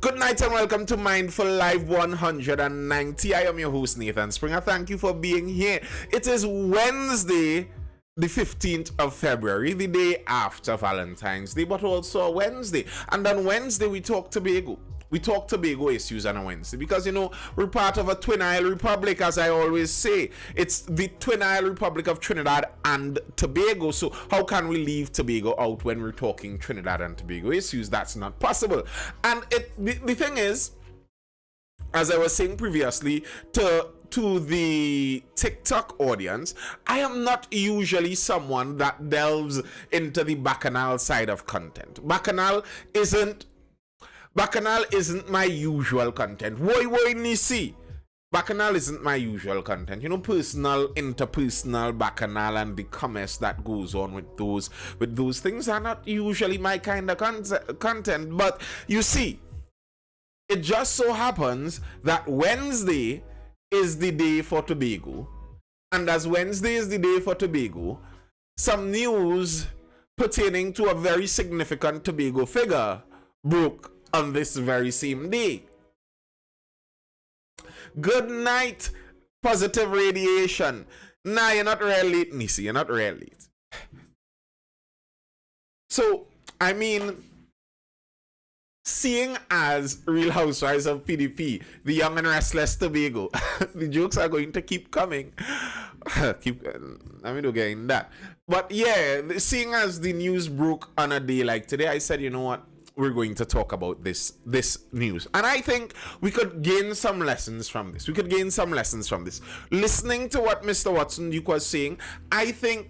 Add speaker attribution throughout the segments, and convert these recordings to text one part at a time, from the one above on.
Speaker 1: Good night and welcome to Mindful Live 190. I am your host Nathan Springer. Thank you for being here. It is Wednesday, the 15th of February, the day after Valentine's Day, but also a Wednesday. And on Wednesday, we talk Tobago. We talk Tobago issues on a Wednesday because, we're part of a Twin Isle Republic, as I always say. It's the Twin Isle Republic of Trinidad and Tobago. So how can we leave Tobago out when we're talking Trinidad and Tobago issues? That's not possible. And the thing is, as I was saying previously to the TikTok audience, I am not usually someone that delves into the Bacchanal side of content. Bacchanal isn't my usual content. Woy nisi. Bacchanal isn't my usual content. Personal, interpersonal Bacchanal and the commerce that goes on with those things are not usually my kind of content. But you see, it just so happens that Wednesday is the day for Tobago. And as Wednesday is the day for Tobago, some news pertaining to a very significant Tobago figure broke on this very same day. Good night, positive radiation. Nah, you're not real late, Nisi. You're not real late. So, seeing as Real Housewives of PDP, the young and restless Tobago, the jokes are going to keep coming. Not getting that. But yeah, seeing as the news broke on a day like today, I said, you know what? We're going to talk about this news. And I think we could gain some lessons from this. Listening to what Mr. Watson Duke was saying, I think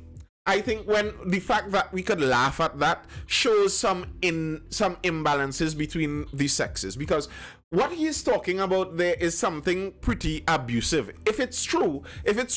Speaker 1: when the fact that we could laugh at that shows some imbalances between the sexes, because what he's talking about there is something pretty abusive. If it's true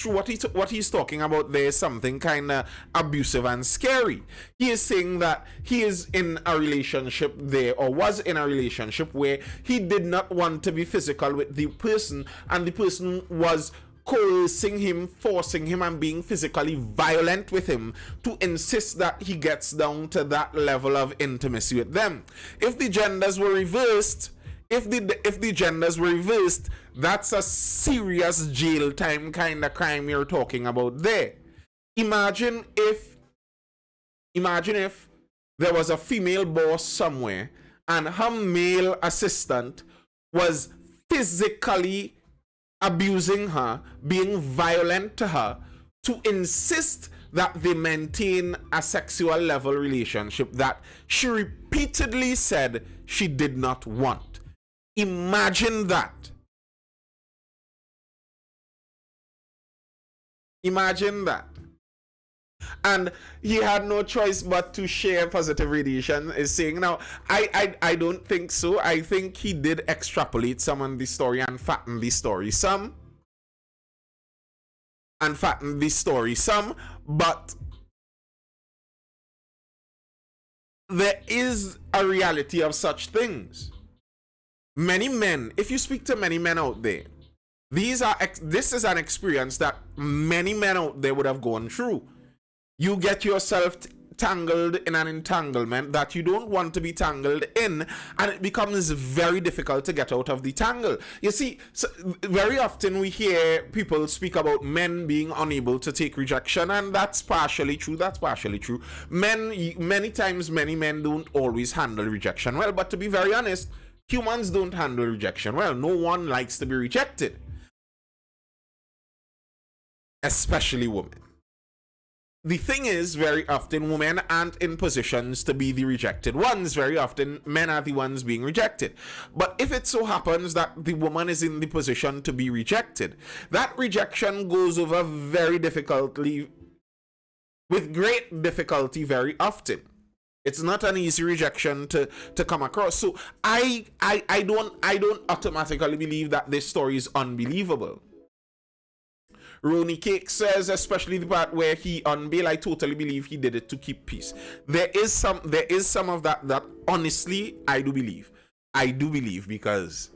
Speaker 1: what he's talking about there is something kind of abusive and scary. He is saying that he is in a relationship there, or was in a relationship where he did not want to be physical with the person, and the person was coercing him, forcing him, and being physically violent with him to insist that he gets down to that level of intimacy with them. If the genders were reversed, that's a serious jail time kind of crime you're talking about there. Imagine if there was a female boss somewhere and her male assistant was physically abusing her, being violent to her, to insist that they maintain a sexual level relationship that she repeatedly said she did not want. Imagine that. And he had no choice but to share positive radiation, is saying. Now, I don't think so. I think he did extrapolate some on the story and fatten the story some. But there is a reality of such things. Many men, if you speak to many men out there, this is an experience that many men out there would have gone through. You get yourself tangled in an entanglement that you don't want to be tangled in, and it becomes very difficult to get out of the tangle. You see, so very often we hear people speak about men being unable to take rejection, and that's partially true. Many times many men don't always handle rejection well, but to be very honest, humans don't handle rejection well. No one likes to be rejected, especially women. The thing is, very often women aren't in positions to be the rejected ones. Very often men are the ones being with But if it so happens that the woman is in the position to be rejected, that rejection goes over with great difficulty very often. It's not an easy rejection to come across. So I don't automatically believe that this story is unbelievable. Ronnie Cake says, especially the part where he on bail, I totally believe he did it to keep peace. There is some of that honestly I do believe. Because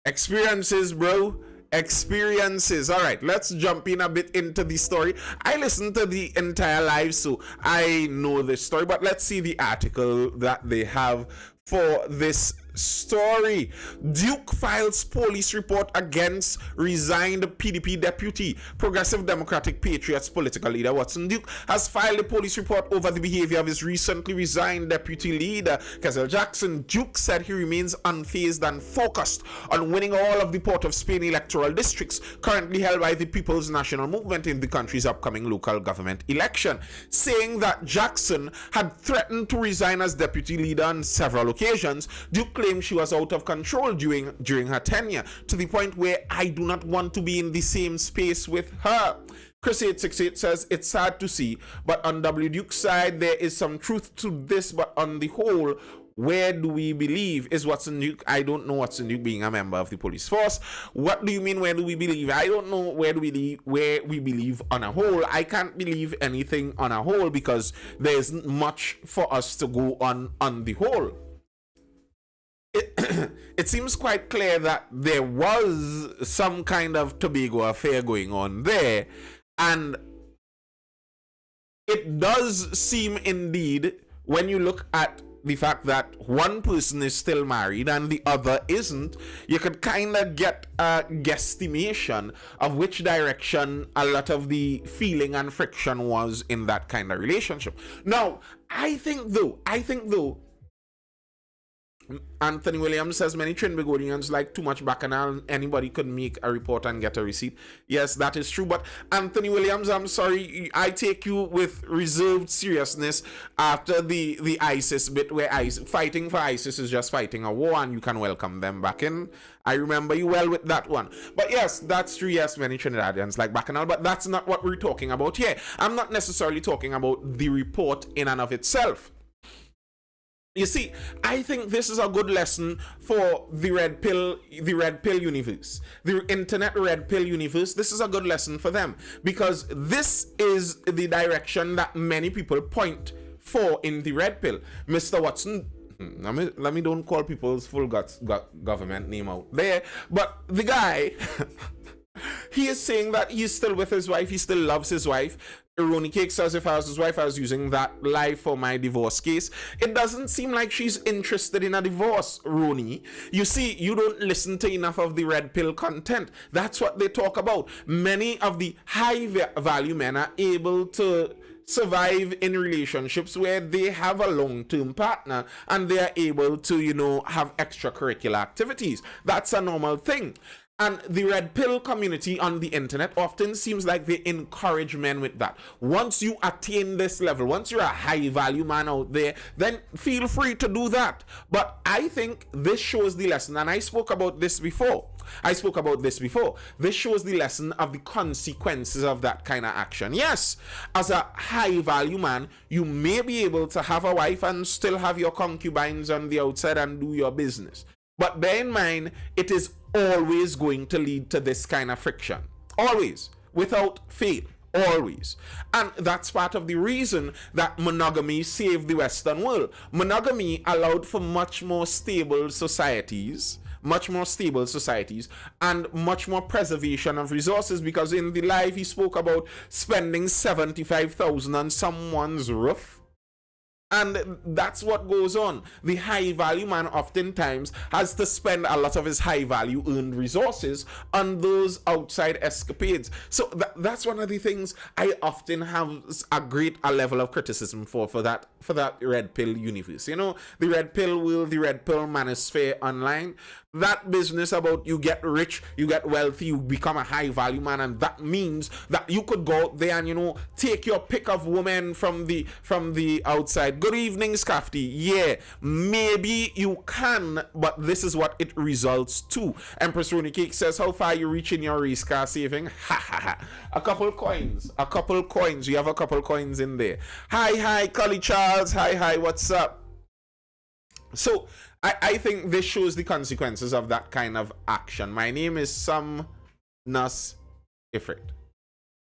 Speaker 1: experiences, bro. Experiences. All right, let's jump in a bit into the story. I listened to the entire live, so I know the story, but let's see the article that they have for this story. Duke files police report against resigned PDP deputy. Progressive Democratic Patriots political leader Watson Duke has filed a police report over the behavior of his recently resigned deputy leader, Kessel Jackson. Duke said he remains unfazed and focused on winning all of the Port of Spain electoral districts currently held by the People's National Movement in the country's upcoming local government election, saying that Jackson had threatened to resign as deputy leader on several occasions. Duke claimed she was out of control during her tenure, to the point where I do not want to be in the same space with her. Chris868 says it's sad to see, but on W. Duke's side there is some truth to this, but on the whole, where do we believe? Is Watson Duke? I don't know Watson Duke being a member of the police force. What do you mean, where do we believe? I don't know where we believe on a whole. I can't believe anything on a whole because there isn't much for us to go on the whole. It seems quite clear that there was some kind of Tobago affair going on there, and it does seem indeed, when you look at the fact that one person is still married and the other isn't, you could kind of get a guesstimation of which direction a lot of the feeling and friction was in that kind of relationship. Now, I think though, Anthony Williams says many Trinbagonians like too much bacchanal. Anybody could make a report and get a receipt. Yes, that is true. But Anthony Williams, I'm sorry, I take you with reserved seriousness after the ISIS bit, where fighting for ISIS is just fighting a war and you can welcome them back in. I remember you well with that one. But yes, that's true. Yes, many Trinidadians like bacchanal, but that's not what we're talking about here. I'm not necessarily talking about the report in and of itself. You see, I think this is a good lesson for the red pill universe, the internet red pill universe. This is a good lesson for them because this is the direction that many people point for in the red pill. Mr. Watson, let me don't call people's full government name out there, but the guy, he is saying that he's still with his wife, he still loves his wife. Ronnie Cake says, if I was his wife, I was using that live for my divorce case. It doesn't seem like she's interested in a divorce, Ronnie. You see, you don't listen to enough of the red pill content. That's what they talk about. Many of the high value men are able to survive in relationships where they have a long-term partner and they are able to, you know, have extracurricular activities. That's a normal thing. And the red pill community on the internet often seems like they encourage men with that. Once you attain this level, once you're a high value man out there, then feel free to do that. But I think this shows the lesson, and I spoke about this before. This shows the lesson of the consequences of that kind of action. Yes, as a high value man, you may be able to have a wife and still have your concubines on the outside and do your business. But bear in mind, it is always going to lead to this kind of friction. Always. Without fail. Always. And that's part of the reason that monogamy saved the Western world. Monogamy allowed for much more stable societies and much more preservation of resources, because in the live he spoke about spending 75,000 on someone's roof. And that's what goes on. The high value man oftentimes has to spend a lot of his high value earned resources on those outside escapades. So that's one of the things I often have a level of criticism for that red pill universe. You know, the red pill world, the red pill manosphere online. That business about you get rich, you get wealthy, you become a high value man, and that means that you could go out there and, you know, take your pick of women from the outside. Good evening, Scafty. Yeah, maybe you can, but this is what it results to. Empress Rooney Cake says, how far you reach in your race car saving? Ha ha ha. A couple coins. You have a couple coins in there. Hi, Cully Charles. Hi, what's up? So I think this shows the consequences of that kind of action. My name is Sam Nas Ifrit.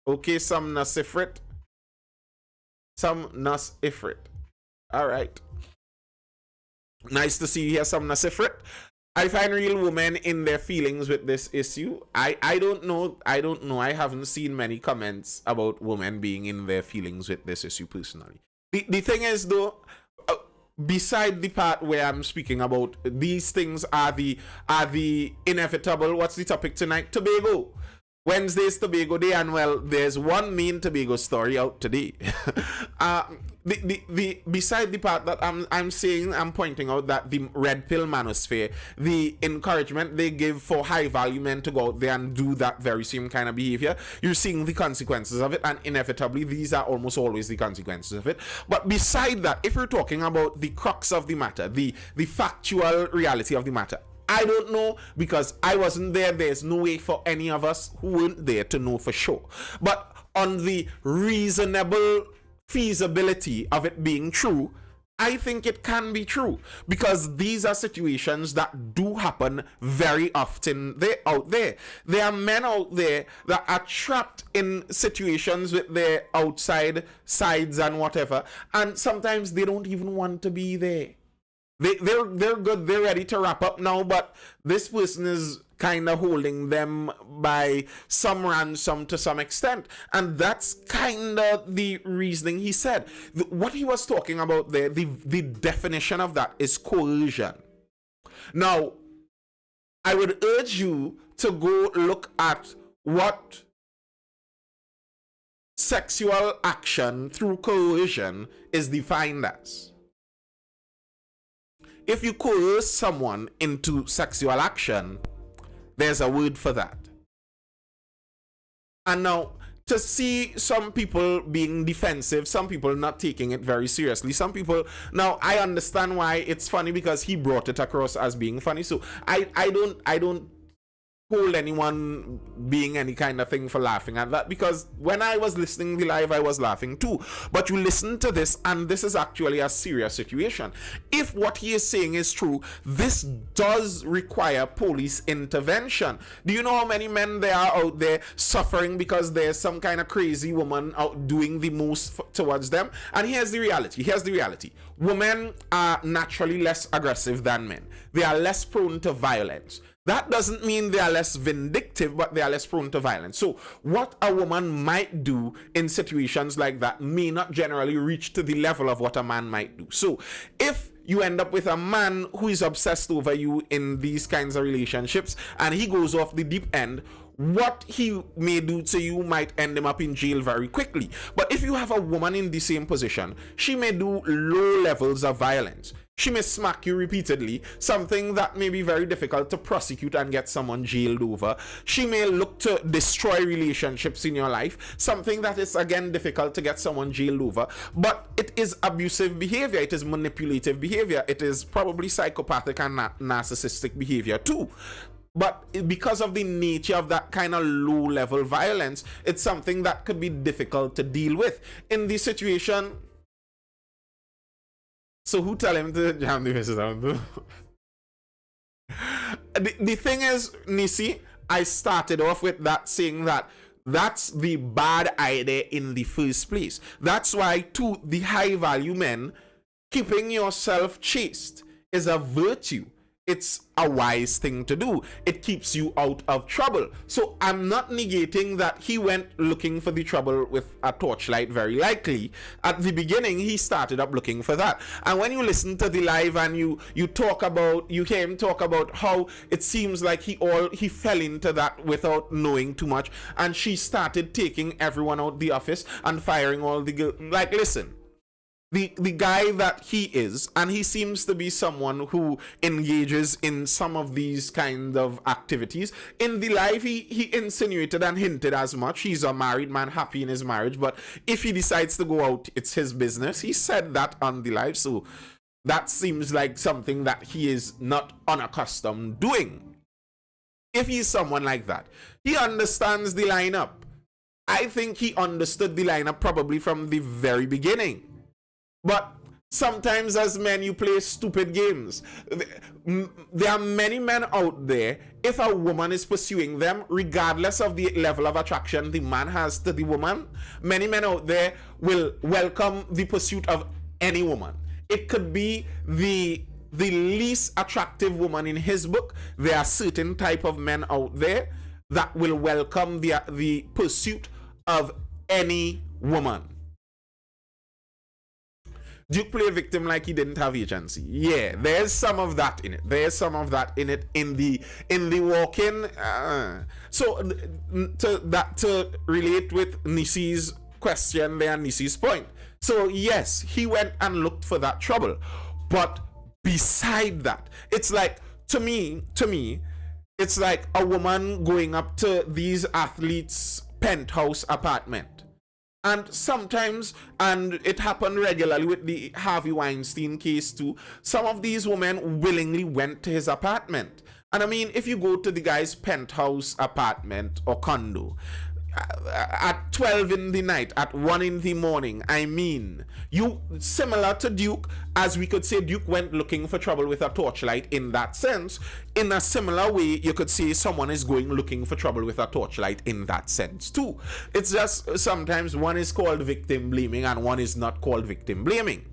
Speaker 1: Okay, Sam Nas Ifrit. All right. Nice to see you here, Sam Nas Ifrit. I find real women in their feelings with this issue. I don't know. I haven't seen many comments about women being in their feelings with this issue personally. The thing is, though, beside the part where I'm speaking about these things are the inevitable. What's the topic tonight? Tobago. Wednesday's Tobago Day, and well, there's one main Tobago story out today. The beside the part that I'm pointing out that the red pill manosphere, the encouragement they give for high value men to go out there and do that very same kind of behavior, you're seeing the consequences of it, and inevitably these are almost always the consequences of it. But beside that, if we're talking about the crux of the matter, the factual reality of the matter, I don't know, because I wasn't there. There's no way for any of us who weren't there to know for sure. But on the reasonable feasibility of it being true, I think it can be true, because these are situations that do happen very often. They're out there. There are men out there that are trapped in situations with their outside sides and whatever, and sometimes they don't even want to be there. They're good, they're ready to wrap up now, but this person is kind of holding them by some ransom to some extent, and that's kind of the reasoning he said. What he was talking about there, the definition of that is coercion. Now, I would urge you to go look at what sexual action through coercion is defined as. If you coerce someone into sexual action, there's a word for that. And now, to see some people being defensive, some people not taking it very seriously, some people, now I understand why it's funny, because he brought it across as being funny. So I don't hold anyone being any kind of thing for laughing at that, because when I was listening the live, I was laughing too. But you listen to this, and this is actually a serious situation. If what he is saying is true, this does require police intervention. Do you know how many men there are out there suffering because there's some kind of crazy woman out doing the most towards them? And here's the reality. Women are naturally less aggressive than men. They are less prone to violence. That doesn't mean they are less vindictive, but they are less prone to violence. So what a woman might do in situations like that may not generally reach to the level of what a man might do. So if you end up with a man who is obsessed over you in these kinds of relationships, and he goes off the deep end, what he may do to you might end him up in jail very quickly. But if you have a woman in the same position, she may do low levels of violence. She may smack you repeatedly, something that may be very difficult to prosecute and get someone jailed over. She may look to destroy relationships in your life, something that is again difficult to get someone jailed over. But it is abusive behavior, it is manipulative behavior, it is probably psychopathic and narcissistic behavior too. But because of the nature of that kind of low-level violence, it's something that could be difficult to deal with. In this situation, so who tell him to jam the faces down? The thing is, Nisi, I started off with that saying that that's the bad idea in the first place. That's why, to the high-value men, keeping yourself chaste is a virtue. It's a wise thing to do. It keeps you out of trouble. So I'm not negating that he went looking for the trouble with a torchlight, very likely. At the beginning, he started up looking for that. And when you listen to the live and you hear him talk about how it seems like he fell into that without knowing too much, and she started taking everyone out the office and firing all the girls. Like, listen. The guy that he is, and he seems to be someone who engages in some of these kind of activities. In the live, he insinuated and hinted as much. He's a married man, happy in his marriage, but if he decides to go out, it's his business. He said that on the live, so that seems like something that he is not unaccustomed doing. If he's someone like that, he understands the lineup. I think he understood the lineup probably from the very beginning. But sometimes as men, you play stupid games. There are many men out there, if a woman is pursuing them, regardless of the level of attraction the man has to the woman, many men out there will welcome the pursuit of any woman. It could be the least attractive woman in his book. There are certain type of men out there that will welcome the pursuit of any woman. Duke play victim like he didn't have agency. Yeah, there's some of that in it. There's some of that in it in the walk-in. So to relate with Nisi's question there, Nisi's point. So yes, he went and looked for that trouble, but beside that, it's like to me, it's like a woman going up to these athletes' penthouse apartment. And sometimes, and it happened regularly with the Harvey Weinstein case too, some of these women willingly went to his apartment. And I mean, if you go to the guy's penthouse apartment or condo at 12 in the night, at 1 in the morning, I mean, you, similar to Duke, as we could say Duke went looking for trouble with a torchlight in that sense, in a similar way, you could say someone is going looking for trouble with a torchlight in that sense too. It's just sometimes one is called victim blaming and one is not called victim blaming.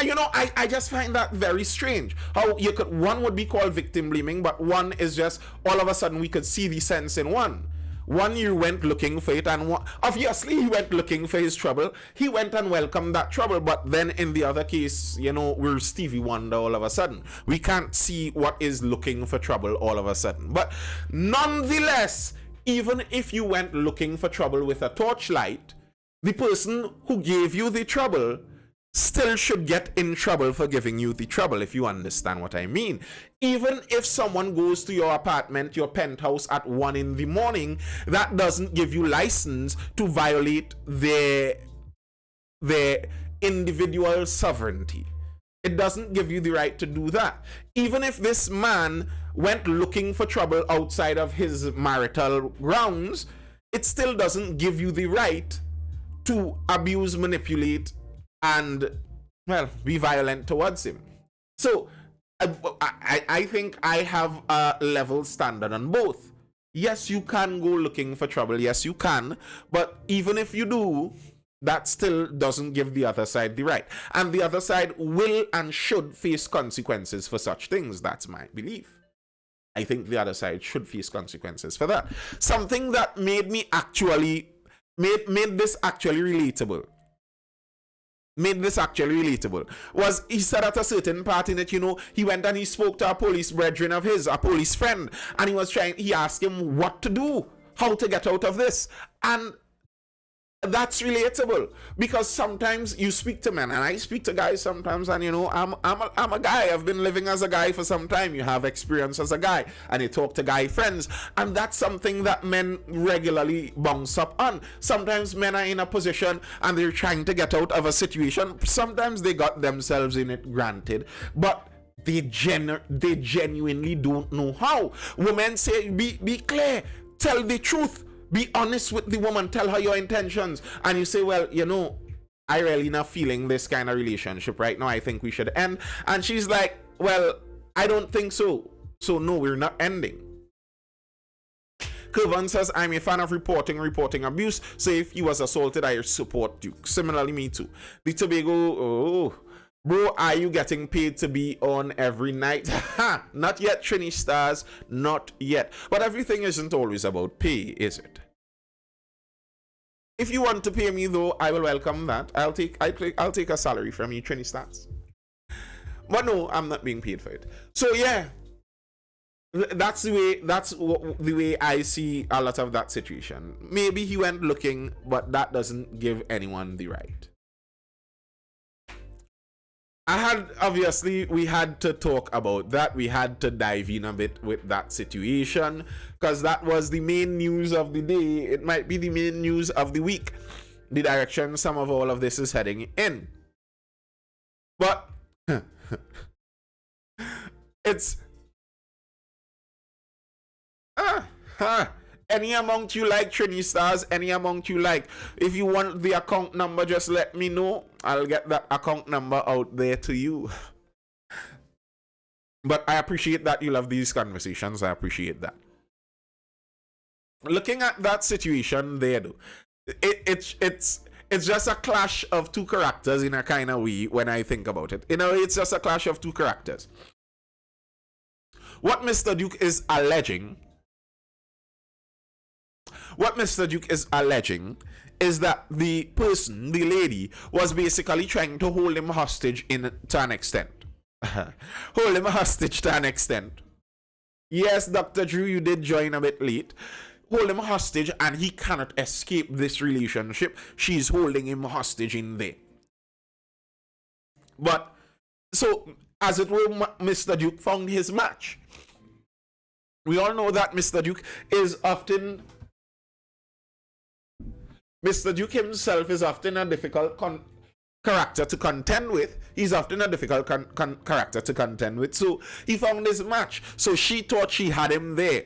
Speaker 1: You know, I just find that very strange. How you could, one would be called victim blaming, but one is just, all of a sudden we could see the sense in one. One, you went looking for it, and one, obviously he went looking for his trouble. He went and welcomed that trouble, but then in the other case, you know, we're Stevie Wonder all of a sudden. We can't see what is looking for trouble all of a sudden. But nonetheless, even if you went looking for trouble with a torchlight, the person who gave you the trouble still should get in trouble for giving you the trouble, if you understand what I mean. Even if someone goes to your apartment, your penthouse at 1 in the morning, that doesn't give you license to violate their individual sovereignty. It doesn't give you the right to do that. Even if this man went looking for trouble outside of his marital grounds, it still doesn't give you the right to abuse, manipulate, and, well, be violent towards him. So I think I have a level standard on both. Yes, you can go looking for trouble. Yes, you can. But even if you do, that still doesn't give the other side the right. And the other side will and should face consequences for such things. That's my belief. I think the other side should face consequences for that. Something that made me actually, made this actually relatable. Was he said at a certain part in it, you know, he went and he spoke to a police brethren of his, a police friend, and he asked him what to do, how to get out of this. And that's relatable, because sometimes you speak to men, and I speak to guys sometimes, and you know, I'm a guy. I've been living as a guy for some time. You have experience as a guy, and you talk to guy friends, and that's something that men regularly bounce up on. Sometimes men are in a position and they're trying to get out of a situation. Sometimes they got themselves in it, granted, but they genuinely don't know how. Women say, be clear, tell the truth. Be honest with the woman, tell her your intentions. And you say, well, you know, I really not feeling this kind of relationship right now. I think we should end. And she's like, well, I don't think so. So no, we're not ending. Kirvan says, I'm a fan of reporting abuse. So if he was assaulted, I support Duke. Similarly, me too. The Tobago, oh, bro, are you getting paid to be on every night? Ha! Not yet, Trini Stars. Not yet. But everything isn't always about pay, is it? If you want to pay me, though, I will welcome that. I'll take a salary from you, Trini Stars. But no, I'm not being paid for it. So yeah, that's the way I see a lot of that situation. Maybe he went looking, but that doesn't give anyone the right. Obviously, we had to talk about that. We had to dive in a bit with that situation, because that was the main news of the day. It might be the main news of the week, the direction some of all of this is heading in. But it's any amount you like, Trini Stars, any amount you like. If you want the account number, just let me know. I'll get that account number out there to you. But I appreciate that you love these conversations. I appreciate that. Looking at that situation there, though, it's just a clash of two characters in a kind of way when I think about it. You know, it's just a clash of two characters. What Mr. Duke is alleging is that the person, the lady, was basically trying to hold him hostage to an extent. Hold him hostage to an extent. Yes, Dr. Drew, you did join a bit late. Hold him hostage, and he cannot escape this relationship. She's holding him hostage in there. But, so, as it were, Mr. Duke found his match. We all know that Mr. Duke is often... Mr. Duke himself is often a difficult character to contend with. He's often a difficult character to contend with. So he found his match. So she thought she had him there.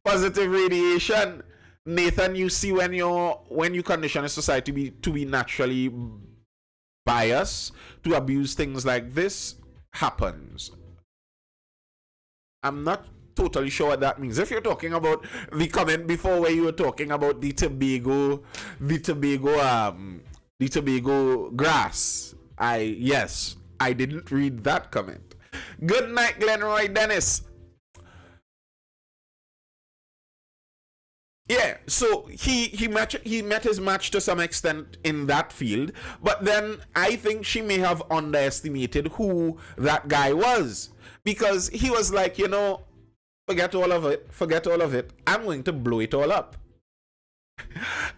Speaker 1: Positive radiation. Nathan, you see when you condition a society to be naturally biased, to abuse things like this, happens. I'm not totally sure what that means. If you're talking about the comment before where you were talking about the Tobago grass, yes, I didn't read that comment. Good night, Glenroy Dennis. Yeah, so he met his match to some extent in that field, but then I think she may have underestimated who that guy was, because he was like, you know, forget all of it, I'm going to blow it all up.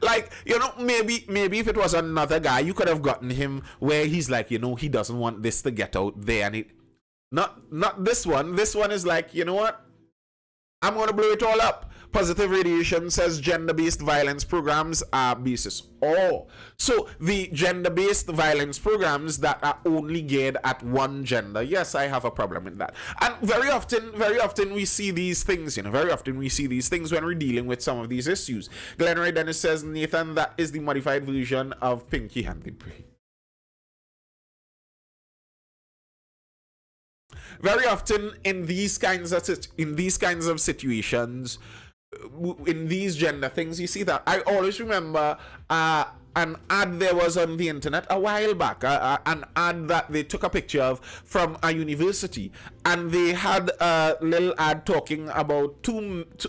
Speaker 1: Like, you know, maybe if it was another guy, you could have gotten him where he's like, you know, he doesn't want this to get out there, and not this one. This one is like, you know what, I'm gonna blow it all up. Positive radiation says gender-based violence programs are basis. Oh, so the gender-based violence programs that are only geared at one gender. Yes, I have a problem with that. And very often we see these things, you know, very often we see these things when we're dealing with some of these issues. Glenroy Dennis says, Nathan, that is the modified version of Pinky and the Brain. Very often in these kinds of situations, in these gender things, you see that. I always remember an ad there was on the internet a while back, an ad that they took a picture of from a university, and they had a little ad talking about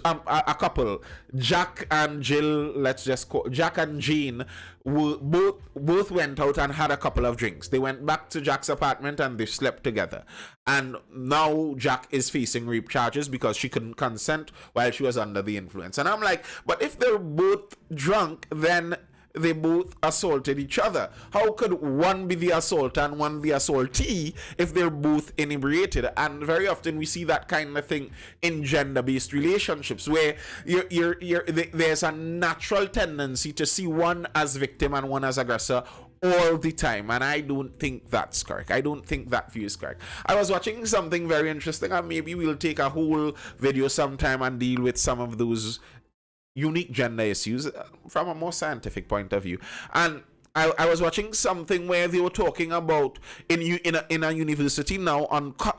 Speaker 1: a couple, Jack and Jill. Let's just call Jack and Jean. Both went out and had a couple of drinks. They went back to Jack's apartment and they slept together. And now Jack is facing rape charges because she couldn't consent while she was under the influence. And I'm like, but if they're both drunk, then they both assaulted each other. How could one be the assaulter and one the assaultee if they're both inebriated? And very often we see that kind of thing in gender-based relationships, where there's a natural tendency to see one as victim and one as aggressor all the time, and I don't think that's correct. I don't think that view is correct. I was watching something very interesting, and maybe we'll take a whole video sometime and deal with some of those unique gender issues from a more scientific point of view. And I was watching something where they were talking about in a university now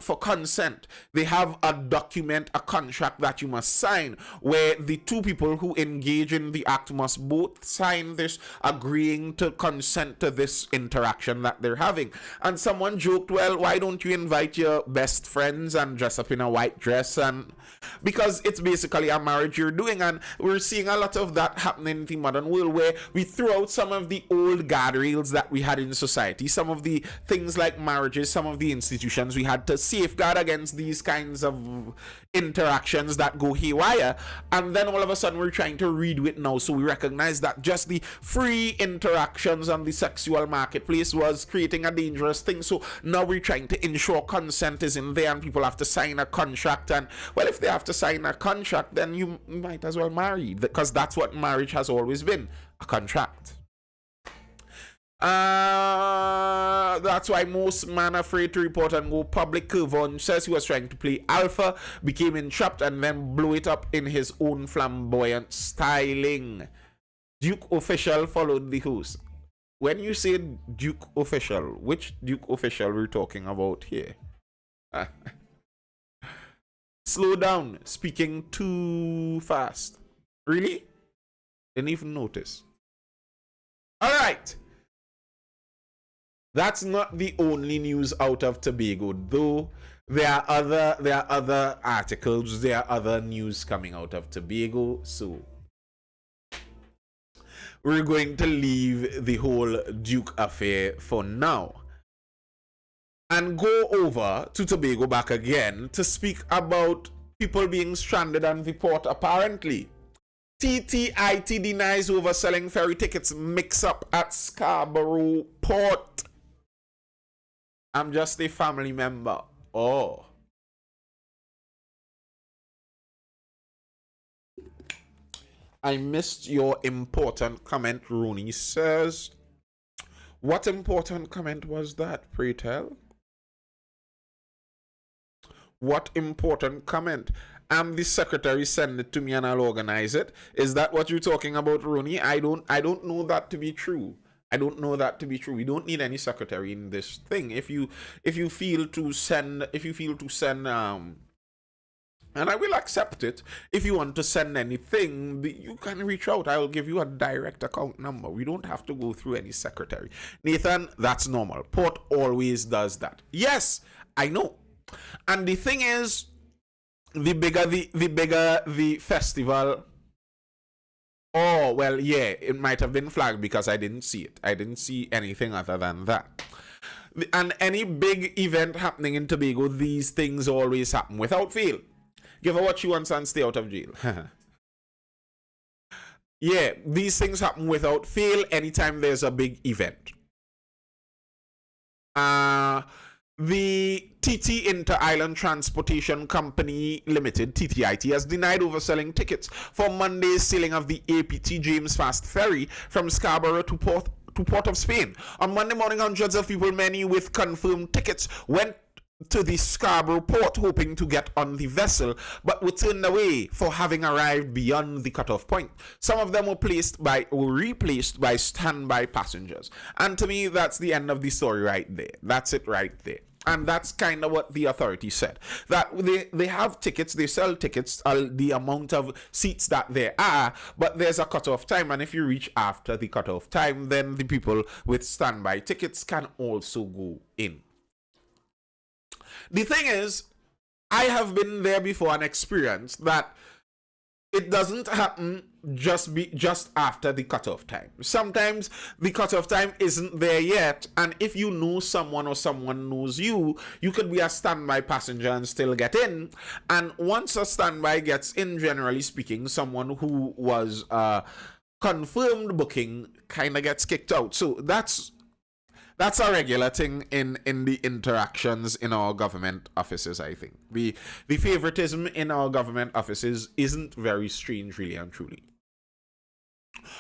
Speaker 1: for consent. They have a document, a contract that you must sign, where the two people who engage in the act must both sign this, agreeing to consent to this interaction that they're having. And someone joked, well, why don't you invite your best friends and dress up in a white dress? And because it's basically a marriage you're doing. And we're seeing a lot of that happening in the modern world, where we throw out some of the old guardrails that we had in society, some of the things like marriages, some of the institutions we had to safeguard against these kinds of interactions that go haywire, and then all of a sudden we're trying to redo it now. So we recognize that just the free interactions on the sexual marketplace was creating a dangerous thing. So now we're trying to ensure consent is in there and people have to sign a contract. And well, if they have to sign a contract, then you might as well marry, because that's what marriage has always been, a contract. That's why most men are afraid to report and go public. Kervon says he was trying to play alpha, became entrapped, and then blew it up in his own flamboyant styling. Duke official followed the host. When you say Duke official, which Duke official we're talking about here? Slow down, speaking too fast. Really? Didn't even notice. All right. That's not the only news out of Tobago, though. There are other articles, there are other news coming out of Tobago. So we're going to leave the whole Duke affair for now and go over to Tobago back again to speak about people being stranded on the port apparently. TTIT denies overselling ferry tickets mix up at Scarborough Port. I'm just a family member. Oh. I missed your important comment, Rooney says. What important comment was that, pray tell? What important comment? I'm the secretary, send it to me and I'll organize it. Is that what you're talking about, Rooney? I don't know that to be true. I don't know that to be true. We don't need any secretary in this thing. If you feel to send and I will accept it. If you want to send anything, you can reach out. I will give you a direct account number. We don't have to go through any secretary. Nathan, that's normal. Port always does that. Yes, I know. And the thing is, the bigger the festival. Oh, well, yeah, it might have been flagged because I didn't see it. I didn't see anything other than that. And any big event happening in Tobago, these things always happen without fail. Give her what she wants and stay out of jail. Yeah, these things happen without fail anytime there's a big event. The TT Inter-Island Transportation Company Limited, TTIT, has denied overselling tickets for Monday's sailing of the APT James Fast Ferry from Scarborough to Port of Spain. On Monday morning, hundreds of people, many with confirmed tickets, went to the Scarborough port hoping to get on the vessel, but were turned away for having arrived beyond the cutoff point. Some of them were replaced by standby passengers. And to me, that's the end of the story right there. That's it right there. And that's kind of what the authority said. That they have tickets, they sell tickets, the amount of seats that there are, but there's a cutoff time. And if you reach after the cutoff time, then the people with standby tickets can also go in. The thing is, I have been there before and experienced that it doesn't happen just after the cutoff time. Sometimes the cutoff time isn't there yet, and if you know someone or someone knows you, you could be a standby passenger and still get in. And once a standby gets in, generally speaking, someone who was confirmed booking kind of gets kicked out. So that's a regular thing in the interactions in our government offices, I think. The favoritism in our government offices isn't very strange, really and truly.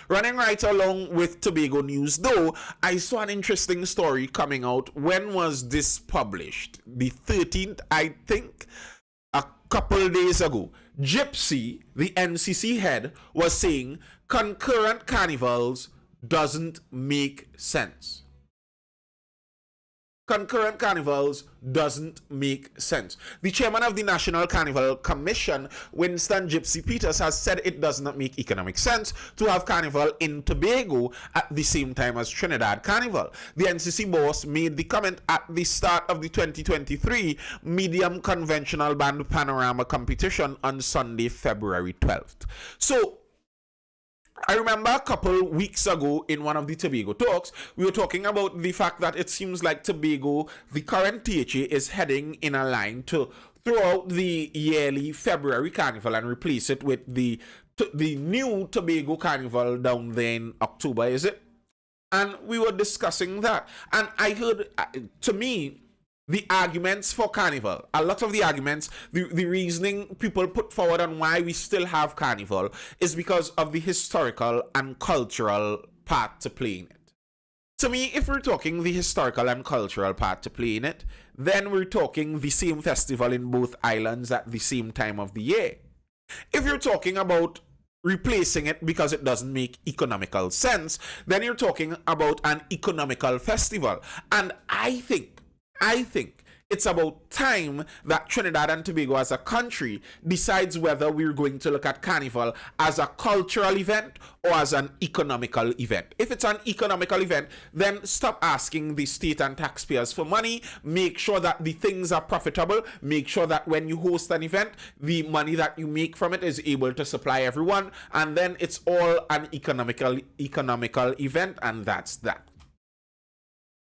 Speaker 1: Running right along with Tobago news, though, I saw an interesting story coming out. When was this published? The 13th, I think, a couple days ago. Gypsy, the NCC head, was saying concurrent carnivals doesn't make sense. Concurrent carnivals doesn't make sense. The chairman of the National Carnival Commission, Winston Gypsy Peters, has said it does not make economic sense to have carnival in Tobago at the same time as Trinidad Carnival. The NCC boss made the comment at the start of the 2023 medium conventional band panorama competition on Sunday, February 12th. So, I remember a couple weeks ago in one of the Tobago talks, we were talking about the fact that it seems like Tobago, the current THA, is heading in a line to throw out the yearly February Carnival and replace it with the new Tobago Carnival down there in October, is it? And we were discussing that. And I heard, to me, the arguments for carnival, a lot of the arguments, the reasoning people put forward on why we still have carnival is because of the historical and cultural part to play in it. To me, if we're talking the historical and cultural part to play in it, then we're talking the same festival in both islands at the same time of the year. If you're talking about replacing it because it doesn't make economical sense, then you're talking about an economical festival. And I think It's about time that Trinidad and Tobago as a country decides whether we're going to look at Carnival as a cultural event or as an economical event. If it's an economical event, then stop asking the state and taxpayers for money. Make sure that the things are profitable. Make sure that when you host an event, the money that you make from it is able to supply everyone. And then it's all an economical event, and that's that.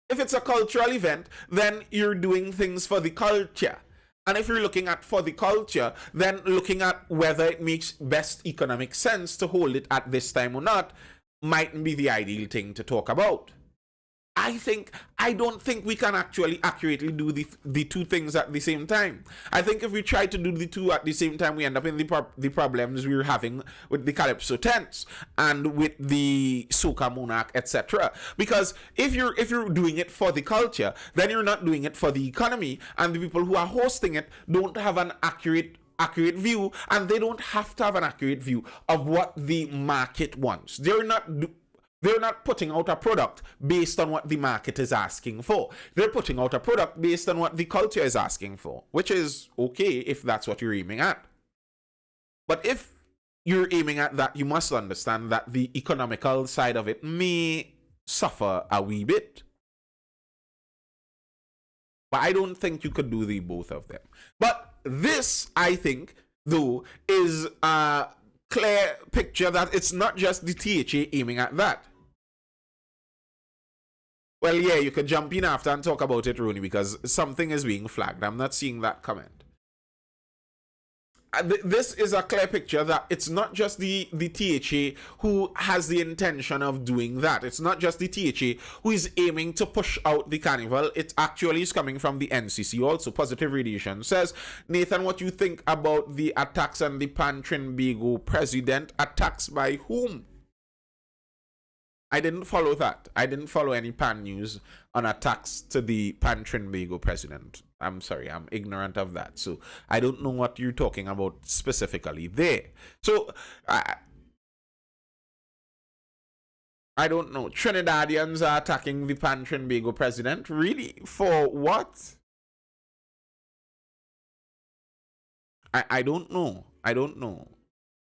Speaker 1: If it's a cultural event, then you're doing things for the culture. And if you're looking at for the culture, then looking at whether it makes best economic sense to hold it at this time or not mightn't be the ideal thing to talk about. I don't think we can actually accurately do the two things at the same time. I think if we try to do the two at the same time, we end up in the problems we're having with the Calypso tents and with the Soca Monarch, etc. Because if you're doing it for the culture, then you're not doing it for the economy, and the people who are hosting it don't have an accurate view, and they don't have to have an accurate view of what the market wants. They're not putting out a product based on what the market is asking for. They're putting out a product based on what the culture is asking for, which is okay if that's what you're aiming at. But if you're aiming at that, you must understand that the economical side of it may suffer a wee bit. But I don't think you could do the both of them. But this, I think, though, is a clear picture that it's not just the THA aiming at that. Well, yeah, you could jump in after and talk about it, Rooney, because something is being flagged. I'm not seeing that comment. This is a clear picture that it's not just the THA who has the intention of doing that. It's not just the THA who is aiming to push out the carnival. It actually is coming from the NCC also. Positive Radiation says, Nathan, what you think about the attacks on the Pan Trinbago president? Attacks by whom? I didn't follow that. I didn't follow any Pan news on attacks to the Pan Trinbago president. I'm sorry, I'm ignorant of that. So I don't know what you're talking about specifically there. So I don't know. Trinidadians are attacking the Pan Trinbago president. Really? For what? I don't know. I don't know.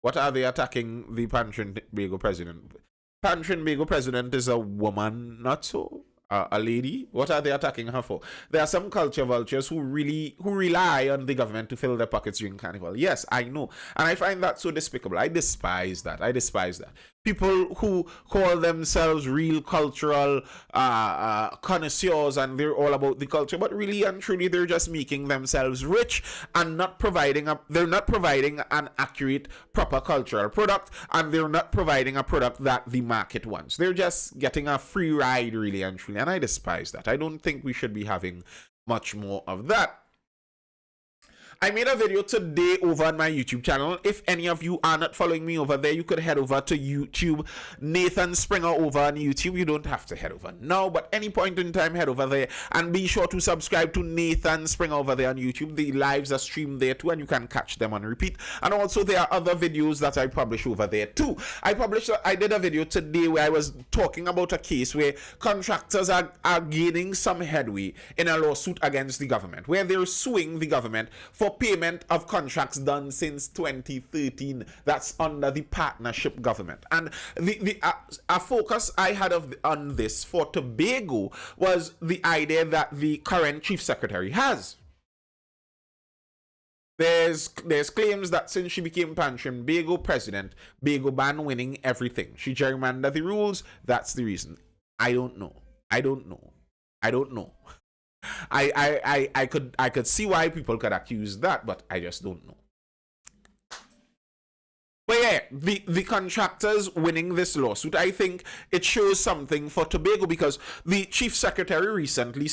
Speaker 1: What are they attacking the Pan Trinbago president? Pan Trinbago president is a woman, not so? A lady? What are they attacking her for? There are some culture vultures who rely on the government to fill their pockets during carnival. Yes, I know. And I find that so despicable. I despise that. I despise that. People who call themselves real cultural connoisseurs and they're all about the culture, but really and truly they're just making themselves rich and they're not providing an accurate, proper cultural product, and they're not providing a product that the market wants. They're just getting a free ride, really and truly, and I despise that. I don't think we should be having much more of that. I made a video today over on my YouTube channel. If any of you are not following me over there, you could head over to YouTube, Nathan Springer over on YouTube. You don't have to head over now, but any point in time, head over there and be sure to subscribe to Nathan Springer over there on YouTube. The lives are streamed there too, and you can catch them on repeat. And also, there are other videos that I publish over there too. I did a video today where I was talking about a case where contractors are gaining some headway in a lawsuit against the government, where they're suing the government for payment of contracts done since 2013 that's under the partnership government. And the focus I had on this for Tobago was the idea that the current chief secretary has. There's claims that since she became Pan Trinbago president, Bago ban winning everything. She gerrymandered the rules. That's the reason. I don't know. I could see why people could accuse that, but I just don't know. But yeah, the contractors winning this lawsuit, I think it shows something for Tobago, because the chief secretary recently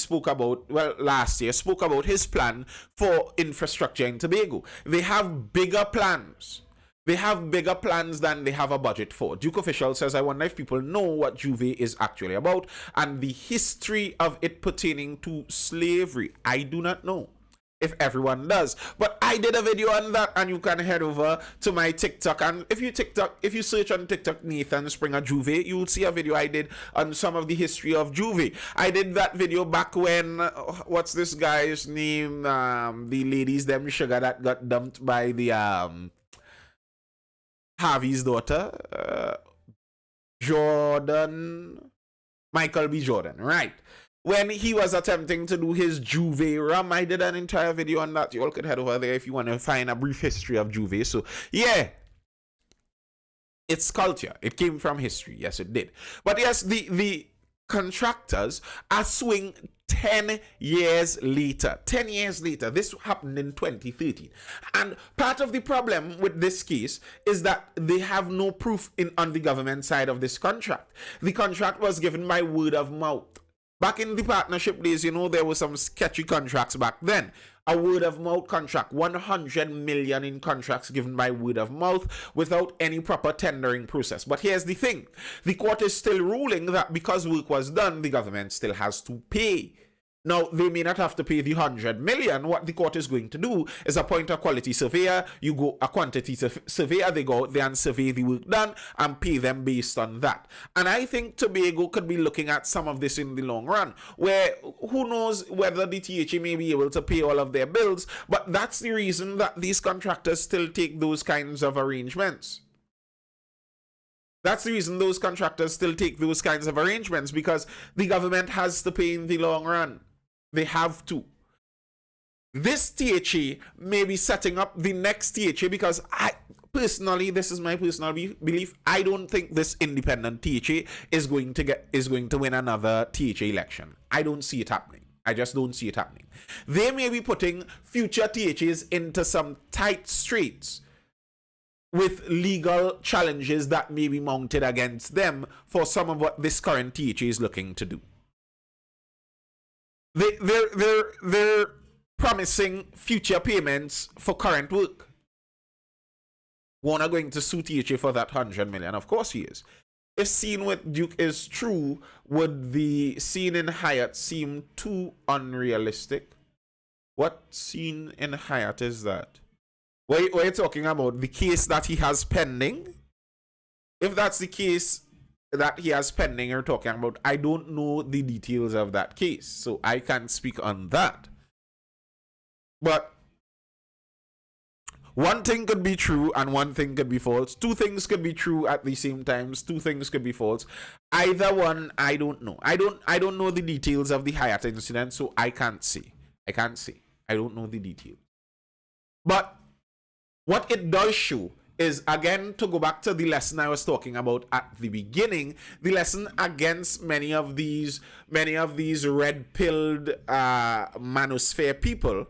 Speaker 1: last year spoke about his plan for infrastructure in Tobago. They have bigger plans. They have bigger plans than they have a budget for. Duke official says, I wonder if people know what Juve is actually about and the history of it pertaining to slavery. I do not know. if everyone does. But I did a video on that, and you can head over to my TikTok. And if you search on TikTok Nathan Springer Juve, you will see a video I did on some of the history of Juve. I did that video back when what's this guy's name? The ladies them sugar that got dumped by the Harvey's daughter, Michael B. Jordan, right? When he was attempting to do his Juve rum, I did an entire video on that. You all could head over there if you want to find a brief history of Juve. So, yeah, it's culture. It came from history. Yes, it did. But yes, the contractors are suing 10 years later. 10 years later. This happened in 2013. And part of the problem with this case is that they have no proof on the government side of this contract. The contract was given by word of mouth. Back in the partnership days, there were some sketchy contracts back then. A word of mouth contract, 100 million in contracts given by word of mouth without any proper tendering process. But here's the thing. The court is still ruling that because work was done, the government still has to pay. Now, they may not have to pay the 100 million. What the court is going to do is appoint a quality surveyor. You go a quantity surveyor. They go out there and survey the work done and pay them based on that. And I think Tobago could be looking at some of this in the long run, where who knows whether the THA may be able to pay all of their bills. But that's the reason that these contractors still take those kinds of arrangements. That's the reason those contractors still take those kinds of arrangements, because the government has to pay in the long run. They have to. This THA may be setting up the next THA, because this is my personal belief. I don't think this independent THA is going to win another THA election. I don't see it happening. I just don't see it happening. They may be putting future THAs into some tight straits with legal challenges that may be mounted against them for some of what this current THA is looking to do. They're promising future payments for current work. Warner going to sue THA for that 100 million. Of course he is. If scene with Duke is true, would the scene in Hyatt seem too unrealistic? What scene in Hyatt is that? What are you talking about? The case that he has pending? If that's the case that he has pending you're talking about, I don't know the details of that case, so I can't speak on that. But one thing could be true and one thing could be false. Two things could be true at the same time. Two things could be false. Either one, I don't know. I don't know the details of the Hyatt incident, so I can't say. I don't know the details. But what it does show is, again, to go back to the lesson I was talking about at the beginning, the lesson against many of these red-pilled manosphere people.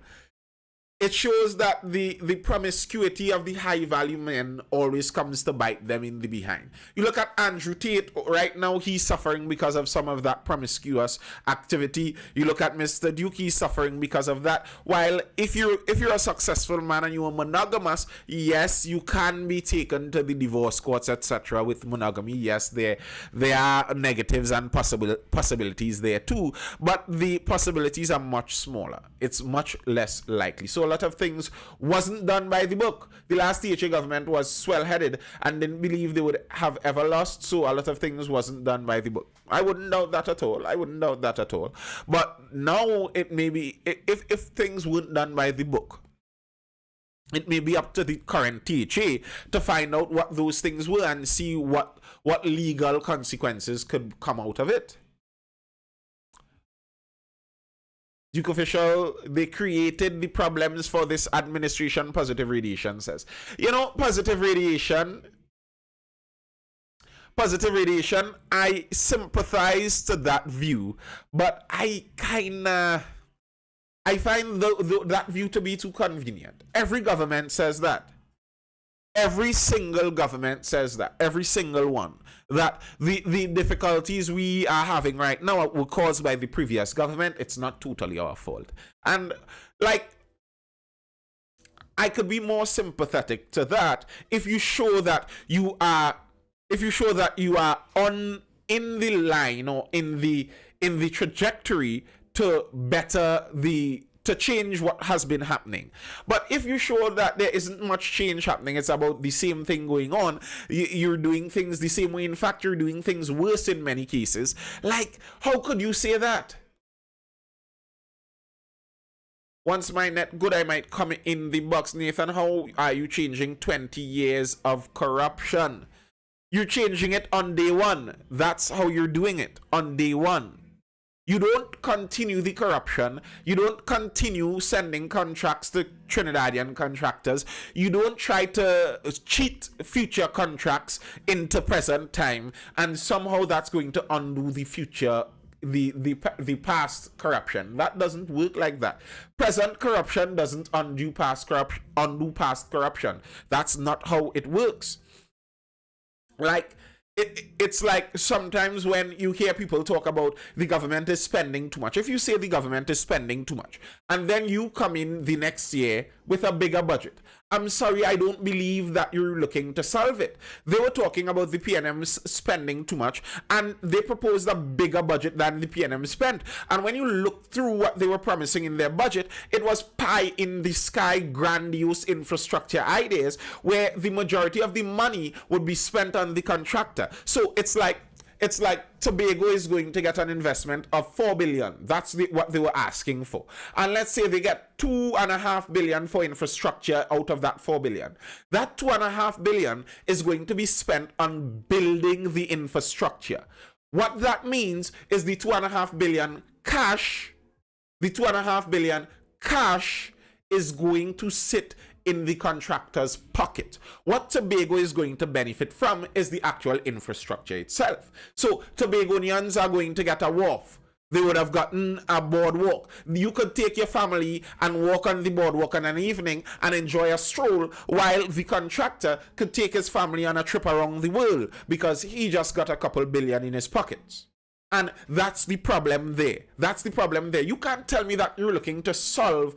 Speaker 1: It shows that the promiscuity of the high-value men always comes to bite them in the behind. You look at Andrew Tate, right now he's suffering because of some of that promiscuous activity. You look at Mr. Duke, he's suffering because of that. While if you're a successful man and you are monogamous, yes, you can be taken to the divorce courts, etc. with monogamy. Yes, there are negatives and possibilities there too, but the possibilities are much smaller. It's much less likely. So a lot of things wasn't done by the book. The last THA government was swell-headed and didn't believe they would have ever lost, so a lot of things wasn't done by the book. I wouldn't doubt that at all. But now it may be, if things weren't done by the book, it may be up to the current THA to find out what those things were and see what legal consequences could come out of it. Duke official, they created the problems for this administration, positive radiation says. Positive radiation, I sympathize to that view, but I find that view to be too convenient. Every government says that. Every single government says that. Every single one. That the difficulties we are having right now were caused by the previous government. It's not totally our fault. And I could be more sympathetic to that if you show that you are in the line or in the trajectory to better the to change what has been happening. But if you show that there isn't much change happening, it's about the same thing going on, you're doing things the same way. In fact, you're doing things worse in many cases. Like, how could you say that? Once my net good, I might come in the box. Nathan, how are you changing 20 years of corruption? You're changing it on day one. That's how you're doing it, on day one. You don't continue the corruption. You don't continue sending contracts to Trinidadian contractors. You don't try to cheat future contracts into present time, and somehow that's going to undo the future, the past corruption. That doesn't work like that. Present corruption doesn't undo past corruption. That's not how it works. Like, it's like sometimes when you hear people talk about the government is spending too much. If you say the government is spending too much, and then you come in the next year with a bigger budget, I'm sorry, I don't believe that you're looking to solve it. They were talking about the PNM spending too much, and they proposed a bigger budget than the PNM spent. And when you look through what they were promising in their budget, it was pie in the sky, grandiose infrastructure ideas where the majority of the money would be spent on the contractor. So it's like Tobago is going to get an investment of $4 billion. That's what they were asking for. And let's say they get $2.5 billion for infrastructure out of that $4 billion. That $2.5 billion is going to be spent on building the infrastructure. What that means is the $2.5 billion cash, is going to sit in the contractor's pocket. What Tobago is going to benefit from is the actual infrastructure itself. So Tobagonians are going to get a wharf. They would have gotten a boardwalk. You could take your family and walk on the boardwalk in an evening and enjoy a stroll, while the contractor could take his family on a trip around the world because he just got a couple billion in his pockets. And that's the problem there. You can't tell me that you're looking to solve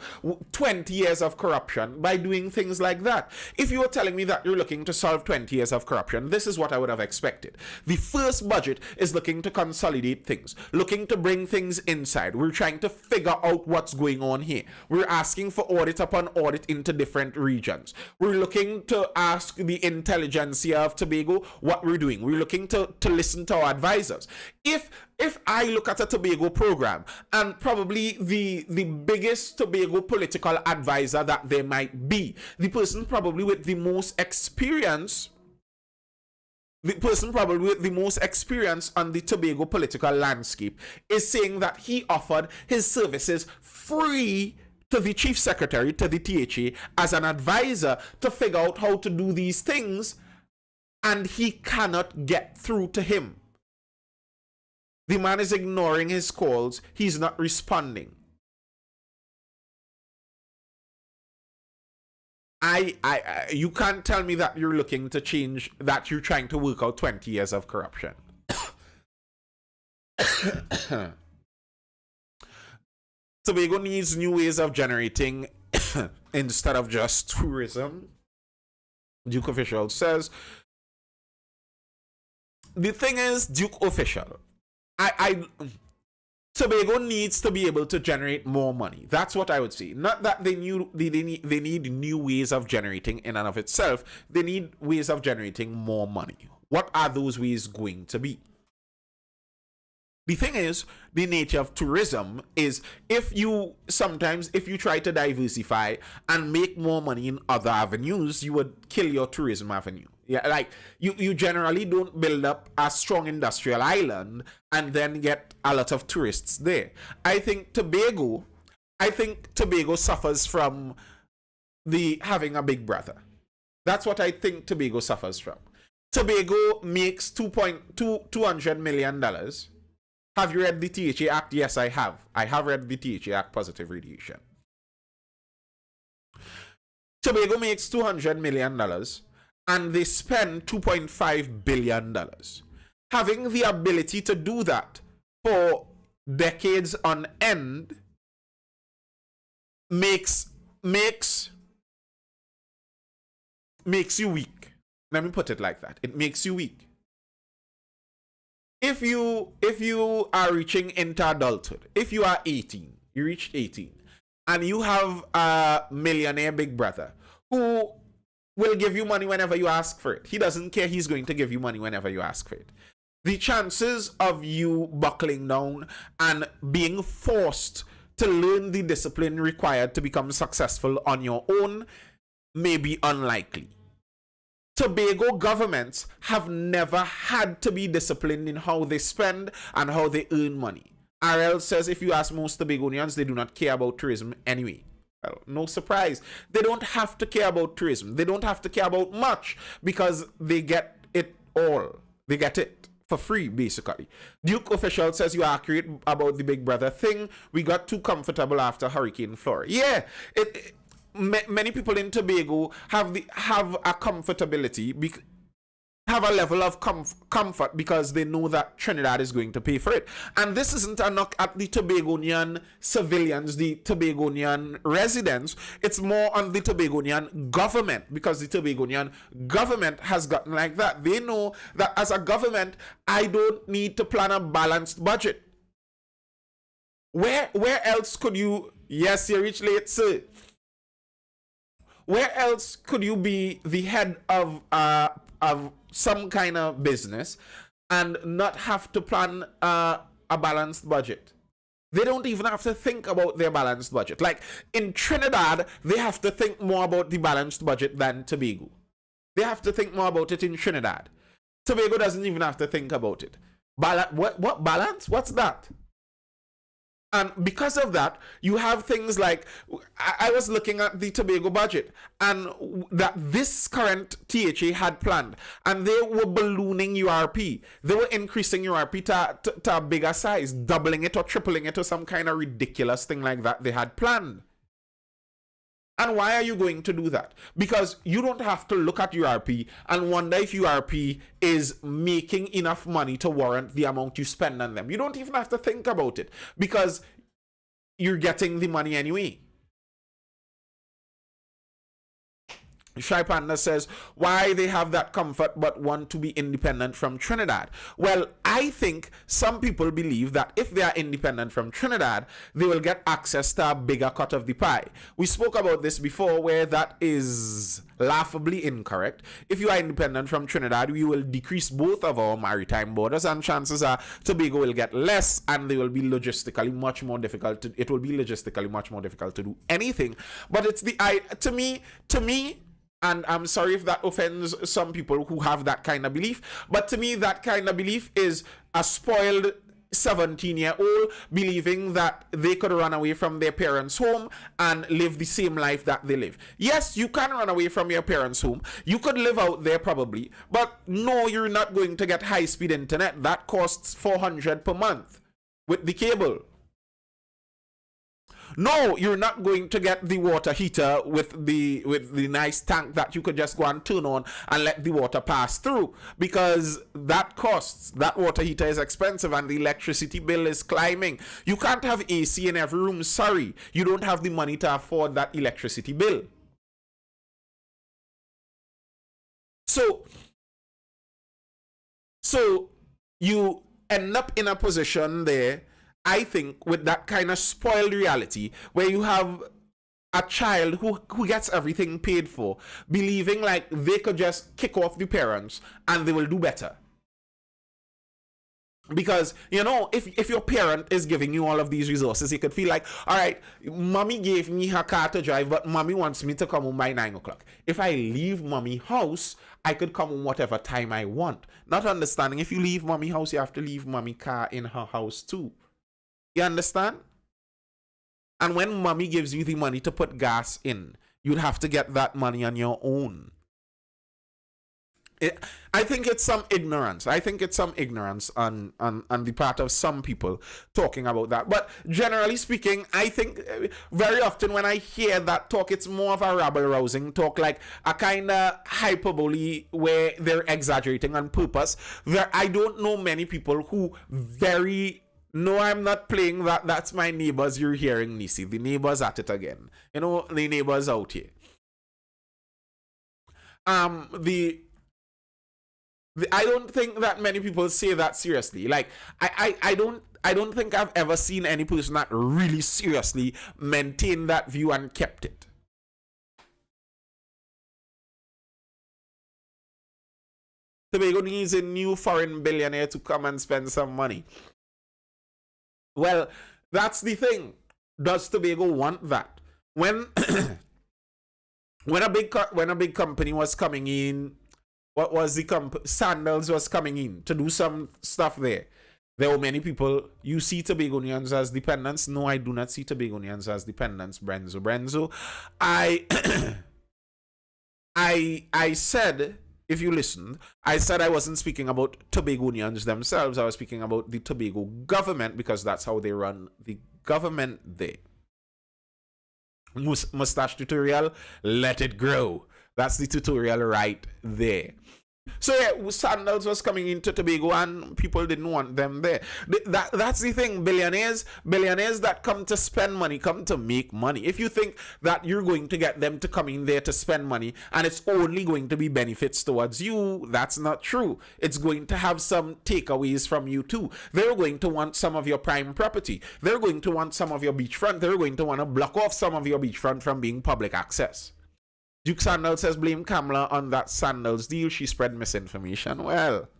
Speaker 1: 20 years of corruption by doing things like that. If you were telling me that you're looking to solve 20 years of corruption, this is what I would have expected. The first budget is looking to consolidate things, looking to bring things inside. We're trying to figure out what's going on here. We're asking for audit upon audit into different regions. We're looking to ask the intelligentsia of Tobago what we're doing. We're looking to listen to our advisors. If I look at a Tobago program, and probably the biggest Tobago political advisor that there might be, the person probably with the most experience on the Tobago political landscape, is saying that he offered his services free to the chief secretary, to the THA, as an advisor to figure out how to do these things, and he cannot get through to him. The man is ignoring his calls. He's not responding. You can't tell me that you're looking to change, that you're trying to work out 20 years of corruption. Tobago needs new ways of generating instead of just tourism. Duke Official says. The thing is, Duke Official, Tobago needs to be able to generate more money. That's what I would say. Not that they need new ways of generating in and of itself. They need ways of generating more money. What are those ways going to be? The thing is, the nature of tourism is if you try to diversify and make more money in other avenues, you would kill your tourism avenue. Yeah, like you generally don't build up a strong industrial island and then get a lot of tourists there. I think Tobago suffers from having a big brother. That's what I think Tobago suffers from. Tobago makes $200 million. Have you read the THA Act? Yes, I have. I have read the THA Act, Positive Radiation. Tobago makes $200 million and they spend $2.5 billion. Having the ability to do that for decades on end makes you weak. Let me put it like that. It makes you weak. If you are reaching into adulthood, if you are 18, you reached 18, and you have a millionaire big brother who will give you money whenever you ask for it. He doesn't care. He's going to give you money whenever you ask for it. The chances of you buckling down and being forced to learn the discipline required to become successful on your own may be unlikely. Tobago governments have never had to be disciplined in how they spend and how they earn money. RL says if you ask most Tobagonians, they do not care about tourism anyway. Well, no surprise. They don't have to care about tourism. They don't have to care about much because they get it all. They get it for free, basically. Duke official says you are accurate about the Big Brother thing. We got too comfortable after Hurricane Flora. Yeah, many people in Tobago have a comfortability, have a level of comfort because they know that Trinidad is going to pay for it. And this isn't a knock at the Tobagonian civilians, the Tobagonian residents. It's more on the Tobagonian government, because the Tobagonian government has gotten like that. They know that as a government, I don't need to plan a balanced budget. Where else could you... Yes, you reach late, sir. Where else could you be the head of some kind of business and not have to plan a balanced budget? They don't even have to think about their balanced budget. Like in Trinidad, they have to think more about the balanced budget than Tobago. They have to think more about it in Trinidad. Tobago doesn't even have to think about it. What balance? What's that? And because of that, you have things like, I was looking at the Tobago budget, and that this current THA had planned, and they were ballooning URP. They were increasing URP to a bigger size, doubling it or tripling it or some kind of ridiculous thing like that they had planned. And why are you going to do that? Because you don't have to look at URP and wonder if URP is making enough money to warrant the amount you spend on them. You don't even have to think about it because you're getting the money anyway. Shy Panda says, why they have that comfort but want to be independent from Trinidad? Well, I think some people believe that if they are independent from Trinidad, they will get access to a bigger cut of the pie. We spoke about this before, where that is laughably incorrect. If you are independent from Trinidad, we will decrease both of our maritime borders, and chances are Tobago will get less, and they will be logistically much more difficult to, it will be logistically much more difficult to do anything. But it's the to me, and I'm sorry if that offends some people who have that kind of belief, but to me, that kind of belief is a spoiled 17-year-old believing that they could run away from their parents' home and live the same life that they live. Yes, you can run away from your parents' home. You could live out there probably, but no, you're not going to get high-speed internet. That costs $400 per month with the cable. No, you're not going to get the water heater with the nice tank that you could just go and turn on and let the water pass through, because that costs. That water heater is expensive and the electricity bill is climbing. You can't have AC in every room. Sorry, you don't have the money to afford that electricity bill. So you end up in a position there, I think, with that kind of spoiled reality where you have a child who gets everything paid for, believing like they could just kick off the parents and they will do better. Because, you know, if your parent is giving you all of these resources, you could feel like, all right, mommy gave me her car to drive, but mommy wants me to come home by 9 o'clock. If I leave mommy house, I could come home whatever time I want. Not understanding, if you leave mommy house, you have to leave mommy car in her house too. You understand? And when mommy gives you the money to put gas in, you'd have to get that money on your own. I think it's some ignorance. I think it's some ignorance on the part of some people talking about that. But generally speaking, I think very often when I hear that talk, it's more of a rabble-rousing talk, like a kind of hyperbole where they're exaggerating on purpose. I don't know many people who No, I'm not playing that. That's my neighbors you're hearing, Nisi. The neighbors at it again. You know, the neighbors out here. I don't think that many people say that seriously. Like, I don't I don't think I've ever seen any person that really seriously maintained that view and kept it. Tobago needs a new foreign billionaire to come and spend some money. Well, that's the thing. Does Tobago want that? When when a big company was coming in, what was the Sandals was coming in to do some stuff there. There were many people. You see Tobagonians as dependents? No, I do not see Tobagonians as dependents. Brenzo. I said, if you listened, I said I wasn't speaking about Tobagonians themselves. I was speaking about the Tobago government, because that's how they run the government there. Mustache tutorial, let it grow. That's the tutorial right there. So yeah, Sandals was coming into Tobago and people didn't want them there. That's the thing. Billionaires that come to spend money, come to make money. If you think that you're going to get them to come in there to spend money and it's only going to be benefits towards you, that's not true. It's going to have some takeaways from you too. They're going to want some of your prime property. They're going to want some of your beachfront. They're going to want to block off some of your beachfront from being public access. Duke Sandals says, blame Kamala on that Sandals deal. She spread misinformation. Well,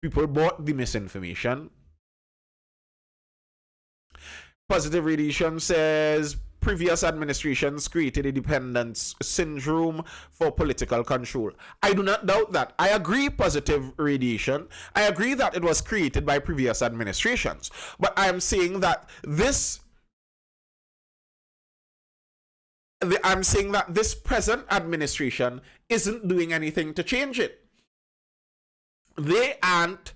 Speaker 1: people bought the misinformation. Positive Radiation says, previous administrations created a dependence syndrome for political control. I do not doubt that. I agree, Positive Radiation. I agree that it was created by previous administrations. But I am saying that I'm saying that this present administration isn't doing anything to change it. They aren't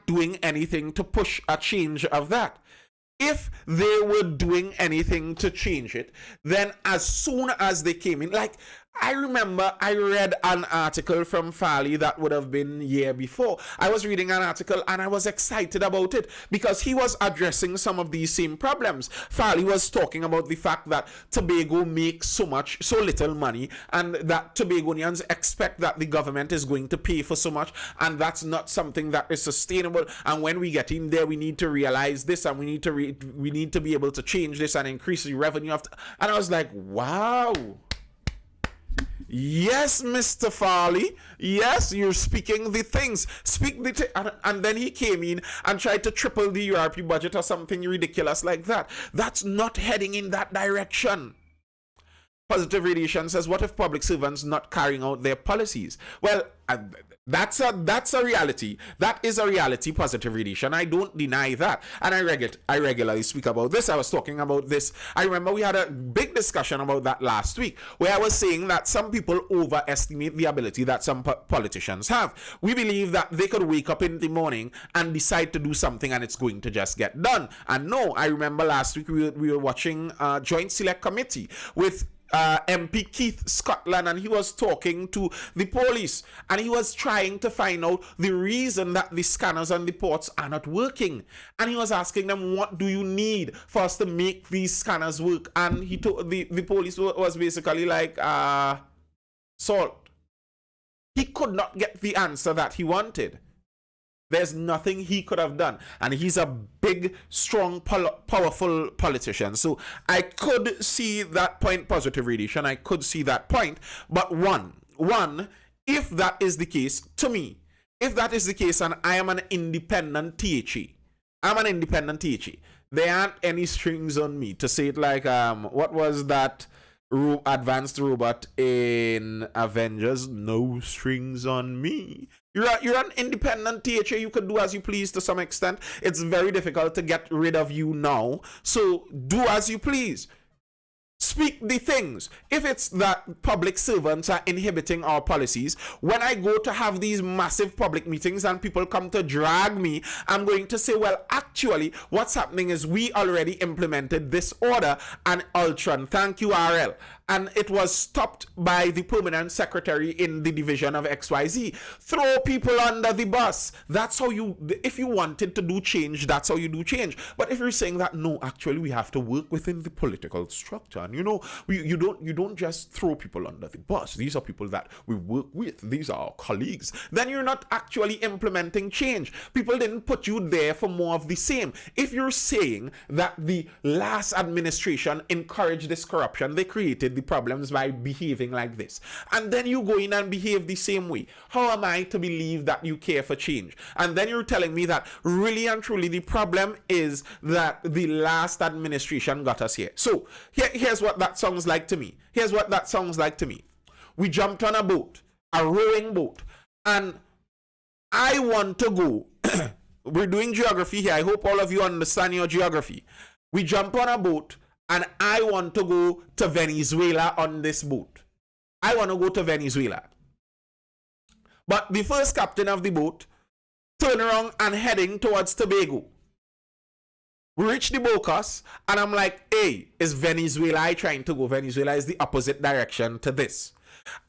Speaker 1: doing anything to push a change of that. If they were doing anything to change it, then as soon as they came in, like, I remember I read an article from Farley that would have been a year before. I was reading an article and I was excited about it because he was addressing some of these same problems. Farley was talking about the fact that Tobago makes so little money, and that Tobagonians expect that the government is going to pay for so much, and that's not something that is sustainable. And when we get in there, we need to realize this, and we need to be able to change this and increase the revenue of. And I was like, wow. Yes, Mr. Farley. Yes, you're speaking the things. And then he came in and tried to triple the URP budget or something ridiculous like that. That's not heading in that direction. Positive Radiation says, what if public servants not carrying out their policies? Well, that's a reality. That is a reality, Positive Radiation. I don't deny that. And I regularly speak about this. I was talking about this. I remember we had a big discussion about that last week, where I was saying that some people overestimate the ability that some politicians have. We believe that they could wake up in the morning and decide to do something and it's going to just get done. And no, I remember last week we were watching Joint Select Committee with MP Keith Scotland, and he was talking to the police and he was trying to find out the reason that the scanners and the ports are not working, and he was asking them, what do you need for us to make these scanners work? And he told the police was basically like salt. He could not get the answer that he wanted. There's nothing he could have done. And he's a big, strong, powerful politician. So I could see that point, Positive Radiation. I could see that point. But one, if that is the case, to me, if that is the case and I am an independent THE, there aren't any strings on me to say it like, what was that advanced robot in Avengers? No strings on me. You're an independent THA. You could do as you please to some extent. It's very difficult to get rid of you now. So do as you please. Speak the things. If it's that public servants are inhibiting our policies, when I go to have these massive public meetings and people come to drag me, I'm going to say, well, actually, what's happening is we already implemented this order, and Ultron, thank you, RL. and it was stopped by the permanent secretary in the division of XYZ. Throw people under the bus. That's how you, if you wanted to do change, that's how you do change. But if you're saying that, no, actually we have to work within the political structure, and you don't just throw people under the bus. These are people that we work with. These are our colleagues. Then you're not actually implementing change. People didn't put you there for more of the same. If you're saying that the last administration encouraged this corruption, they created the problems by behaving like this, and then you go in and behave the same way, how am I to believe that you care for change? And then you're telling me that really and truly the problem is that the last administration got us here. So here's what that sounds like to me. Here's what that sounds like to me. We jumped on a boat, a rowing boat, and I want to go. We're doing geography here. I hope all of you understand your geography. We jump on a boat, and I want to go to Venezuela on this boat. I want to go to Venezuela. But the first captain of the boat turn around and heading towards Tobago. We reach the Bocas, and I'm like, hey, is Venezuela I trying to go? Venezuela is the opposite direction to this.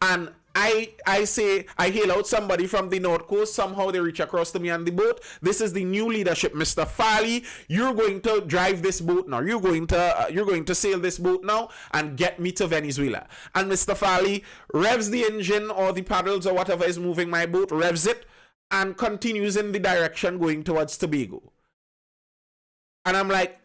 Speaker 1: And I say, I hail out somebody from the North Coast. Somehow they reach across to me on the boat. This is the new leadership, Mr. Farley. You're going to drive this boat now. You're going to sail this boat now and get me to Venezuela. And Mr. Farley revs the engine or the paddles or whatever is moving my boat, revs it, and continues in the direction going towards Tobago. And I'm like,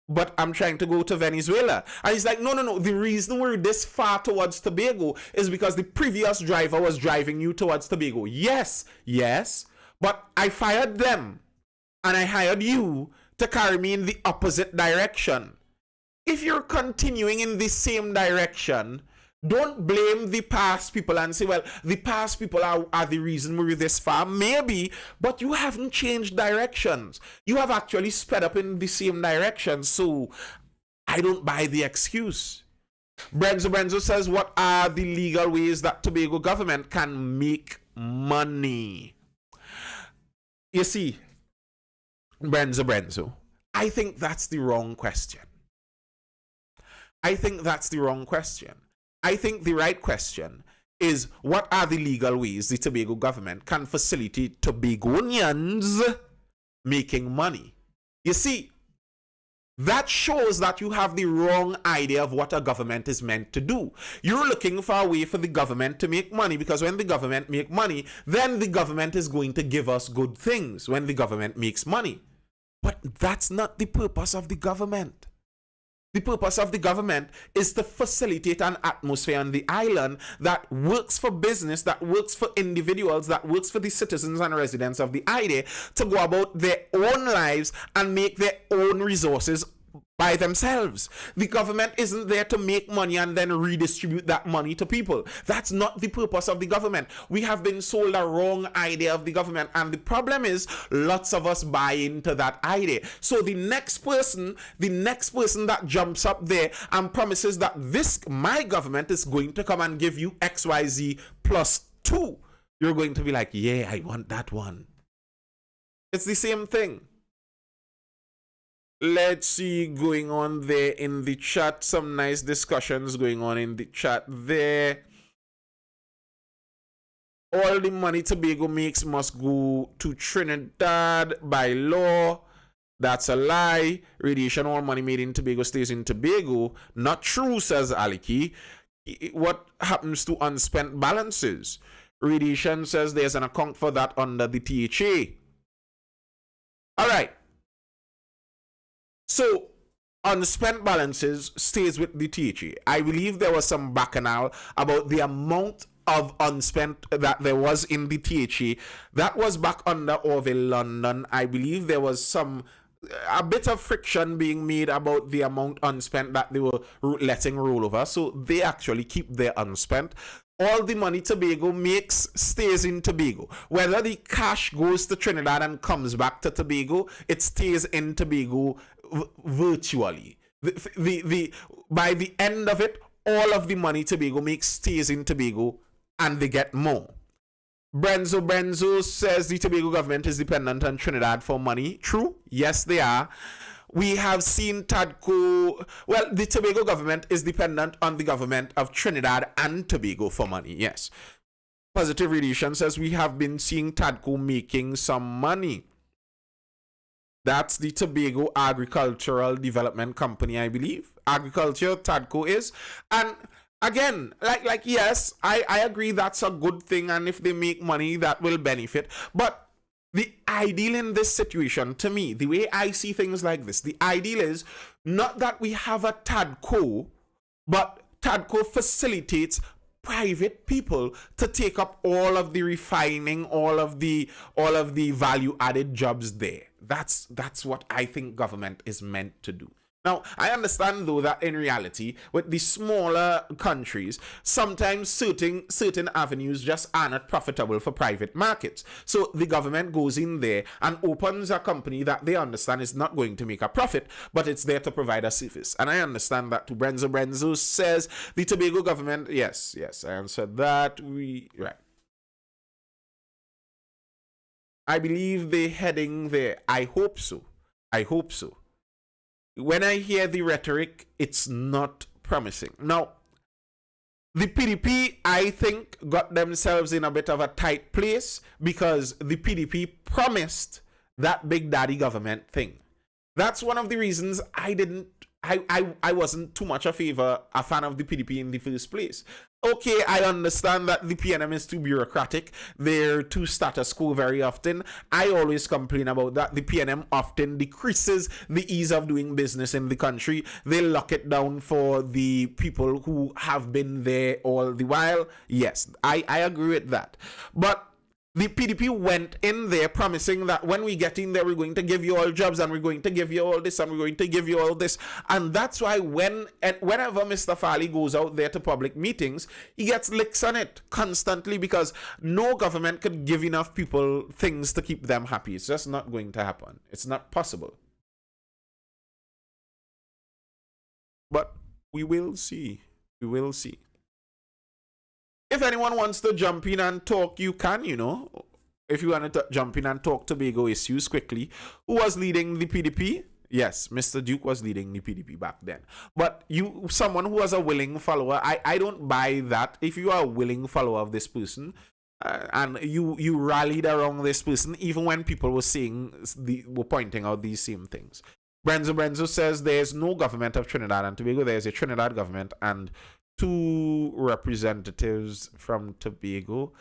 Speaker 1: but I'm trying to go to Venezuela. And he's like, no. The reason we're this far towards Tobago is because the previous driver was driving you towards Tobago. Yes. But I fired them. And I hired you to carry me in the opposite direction. If you're continuing in the same direction, don't blame the past people and say, well, the past people are the reason we're this far. Maybe, but you haven't changed directions. You have actually sped up in the same direction. So I don't buy the excuse. Brenzo says, what are the legal ways that Tobago government can make money? You see, Brenzo, I think that's the wrong question. I think the right question is, what are the legal ways the Tobago government can facilitate Tobagonians making money? You see, that shows that you have the wrong idea of what a government is meant to do. You're looking for a way for the government to make money, because when the government make money, then the government is going to give us good things when the government makes money. But that's not the purpose of the government. The purpose of the government is to facilitate an atmosphere on the island that works for business, that works for individuals, that works for the citizens and residents of the island to go about their own lives and make their own resources by themselves. The government isn't there to make money and then redistribute that money to people. That's not the purpose of the government. We have been sold a wrong idea of the government, and the problem is lots of us buy into that idea. So the next person that jumps up there and promises that my government is going to come and give you XYZ plus 2, you're going to be like, yeah, I want that one. It's the same thing. Let's see going on there in the chat. Some nice discussions going on in the chat there. All the money Tobago makes must go to Trinidad by law. That's a lie. Radiation, all money made in Tobago stays in Tobago. Not true, says Aliki. What happens to unspent balances? Radiation says there's an account for that under the THA. All right. So, unspent balances stays with the THA. I believe there was some BACCHANAL about the amount of unspent that there was in the THA. That was back under Orville London. I believe there was a bit of friction being made about the amount unspent that they were letting roll over. So, they actually keep their unspent. All the money Tobago makes stays in Tobago. Whether the cash goes to Trinidad and comes back to Tobago, it stays in Tobago virtually. By the end of it, all of the money Tobago makes stays in Tobago, and they get more. Brenzo says the Tobago government is dependent on Trinidad for money. True? Yes, they are. We have seen TADCO. Well, the Tobago government is dependent on the government of Trinidad and Tobago for money. Yes. Positive Relation says we have been seeing TADCO making some money. That's the Tobago Agricultural Development Company, I believe. Agriculture, TADCO is. And again, yes, I agree that's a good thing. And if they make money, that will benefit. But the ideal in this situation, to me, the way I see things like this, the ideal is not that we have a TADCO, but TADCO facilitates private people to take up all of the refining, all of the value added jobs there. That's what I think government is meant to do. Now, I understand though that in reality, with the smaller countries, sometimes certain avenues just are not profitable for private markets. So the government goes in there and opens a company that they understand is not going to make a profit, but it's there to provide a service. And I understand that too. Brenzo says the Tobago government, yes, I answered that. Right. I believe they're heading there. I hope so. When I hear the rhetoric, it's not promising. Now, the PDP, I think, got themselves in a bit of a tight place because the PDP promised that Big Daddy government thing. That's one of the reasons I wasn't too much a fan of the PDP in the first place. Okay, I understand that the PNM is too bureaucratic. They're too status quo very often. I always complain about that. The PNM often decreases the ease of doing business in the country. They lock it down for the people who have been there all the while. Yes, I agree with that. But the PDP went in there promising that when we get in there, we're going to give you all jobs and we're going to give you all this and we're going to give you all this. And that's why whenever Mr. Farley goes out there to public meetings, he gets licks on it constantly because no government could give enough people things to keep them happy. It's just not going to happen. It's not possible. But we will see. We will see. If anyone wants to jump in and talk, you can, If you want to jump in and talk Tobago issues quickly. Who was leading the PDP? Yes, Mr. Duke was leading the PDP back then. But someone who was a willing follower, I don't buy that. If you are a willing follower of this person, and you rallied around this person, even when people were pointing out these same things. Brenzo says there's no government of Trinidad and Tobago. There's a Trinidad government and 2 representatives from Tobago.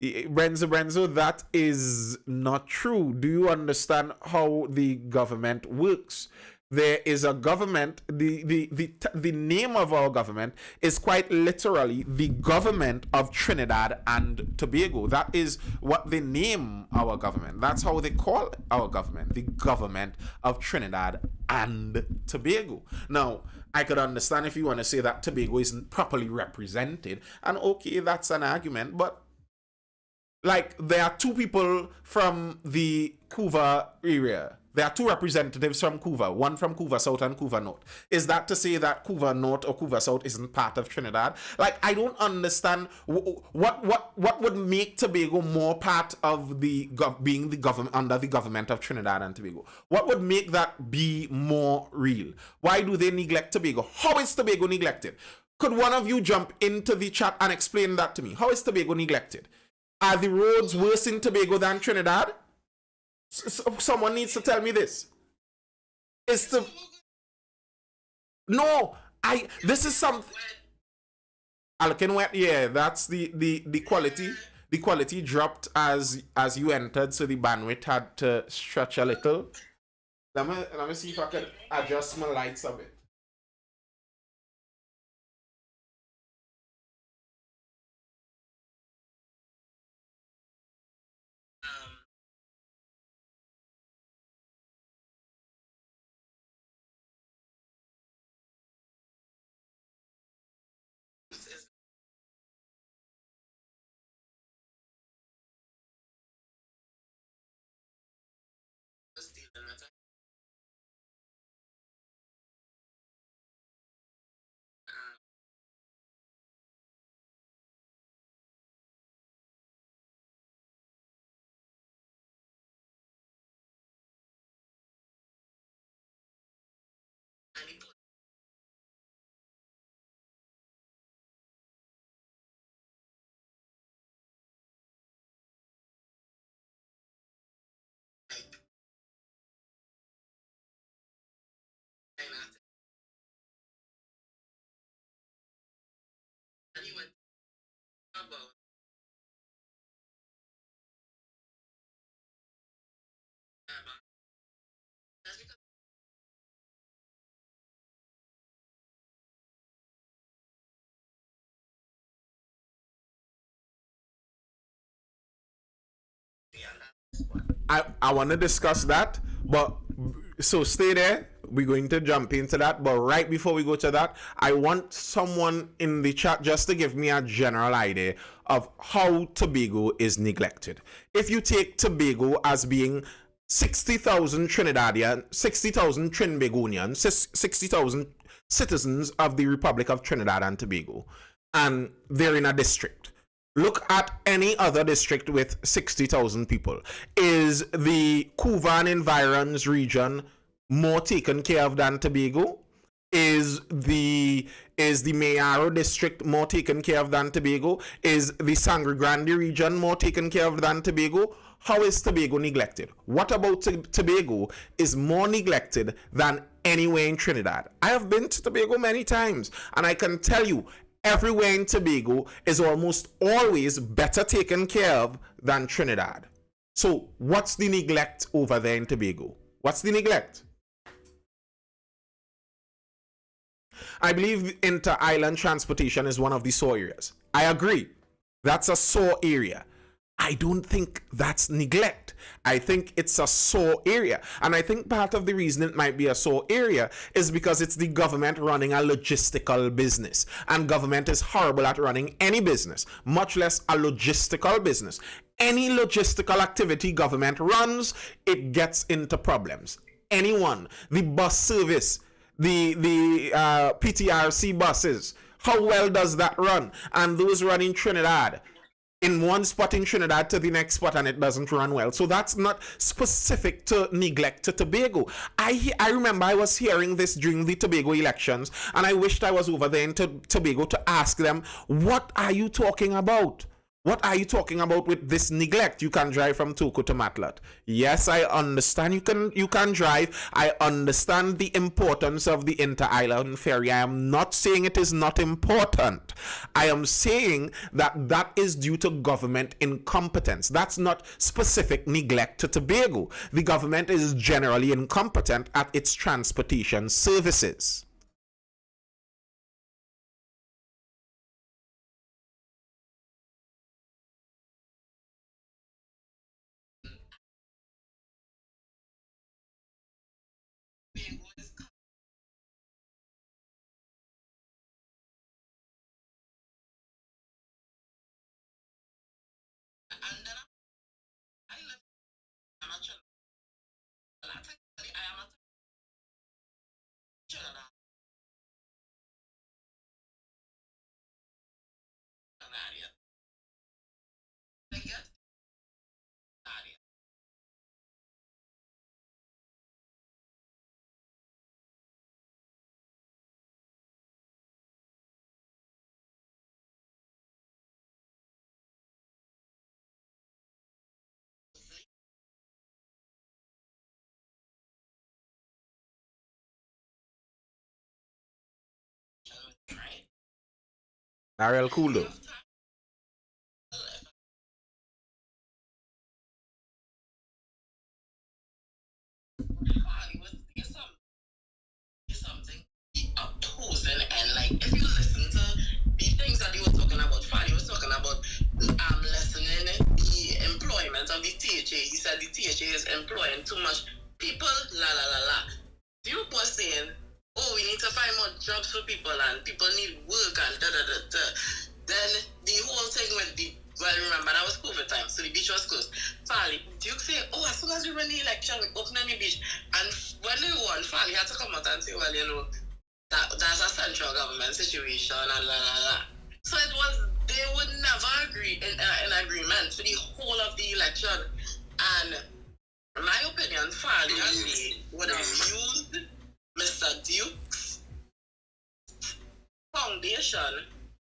Speaker 1: Brenzo, that is not true. Do you understand how the government works? There is a government, the name of our government is quite literally the government of Trinidad and Tobago. That is what they name our government. That's how they call our government, the government of Trinidad and Tobago. Now, I could understand if you want to say that Tobago isn't properly represented, and okay, that's an argument, but there are 2 people from the Couva area. There are 2 representatives from Couva, one from Couva South and Couva North. Is that to say that Couva North or Couva South isn't part of Trinidad? I don't understand what would make Tobago more part of being the government under the government of Trinidad and Tobago. What would make that be more real? Why do they neglect Tobago? How is Tobago neglected? Could one of you jump into the chat and explain that to me? How is Tobago neglected? Are the roads worse in Tobago than Trinidad? Someone needs to tell me this. This is something. Alkin wet, yeah, that's the quality. The quality dropped as you entered, so the bandwidth had to stretch a little. Let me see if I can adjust my lights a bit. I want to discuss that, but so stay there. We're going to jump into that, but right before we go to that, I want someone in the chat just to give me a general idea of how Tobago is neglected. If you take Tobago as being 60,000 Trinidadian, 60,000 Trinbagonians, 60,000 citizens of the Republic of Trinidad and Tobago, and they're in a district. Look at any other district with 60,000 people. Is the Couva and Environs region more taken care of than Tobago? Is the Mayaro district more taken care of than Tobago? Is the Sangre Grande region more taken care of than Tobago? How is Tobago neglected? What about Tobago is more neglected than anywhere in Trinidad? I have been to Tobago many times, and I can tell you, everywhere in Tobago is almost always better taken care of than Trinidad. So what's the neglect over there in Tobago? What's the neglect? I believe inter-island transportation is one of the sore areas. I agree. That's a sore area. I don't think that's neglect. I think it's a sore area. And I think part of the reason it might be a sore area is because it's the government running a logistical business. And government is horrible at running any business, much less a logistical business. Any logistical activity government runs, it gets into problems. Anyone, the bus service, the PTRC buses, how well does that run? And those run in Trinidad, in one spot in Trinidad to the next spot, and it doesn't run well. So that's not specific to neglect to Tobago. I remember I was hearing this during the Tobago elections, and I wished I was over there in Tobago to ask them, what are you talking about? What are you talking about with this neglect? You can drive from Toko to Matlat. Yes, I understand you can drive. I understand the importance of the inter-island ferry. I am not saying it is not important. I am saying that that is due to government incompetence. That's not specific neglect to Tobago. The government is generally incompetent at its transportation services. Ariel cool though.
Speaker 2: Opposing, and like if you listen to the things that he was talking about, Fadi was talking about lessening the employment of the THA. He said the THA is employing too much people, la la la la. Duke was saying, oh, we need to find more jobs for people and people need work and da da da da. Then the whole thing with the, well, remember that was COVID time, so the beach was closed. Fali, Duke say, oh, as soon as we win the election, we open the beach. And when they won, Fali had to come out and say, well, you know, that's a central government situation and la la la. So it was, they would never agree in agreement for the whole of the election. And in my opinion, Fali would have used Mr. Duke foundation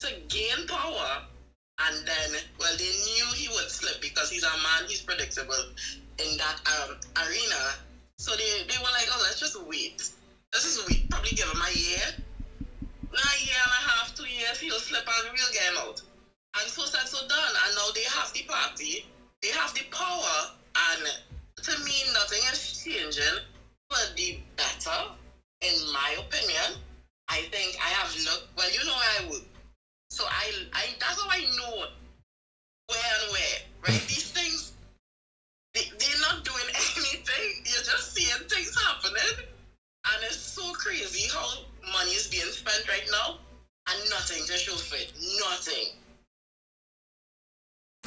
Speaker 2: to gain power, and then, well, they knew he would slip because he's a man, he's predictable in that arena. So they were like, oh, let's just wait. Let's just wait. Probably give him a year. Not a year and a half, 2 years, he'll slip and we'll get him out. And so said, so done. And now they have the party, they have the power, and to me, nothing is changing for the better, in my opinion. I think I have looked, well, you know where I would. So I that's how I know where and where, right? These things, they're not doing anything. You're just seeing things happening. And it's so crazy how money is being spent right now and nothing to show for it. Nothing.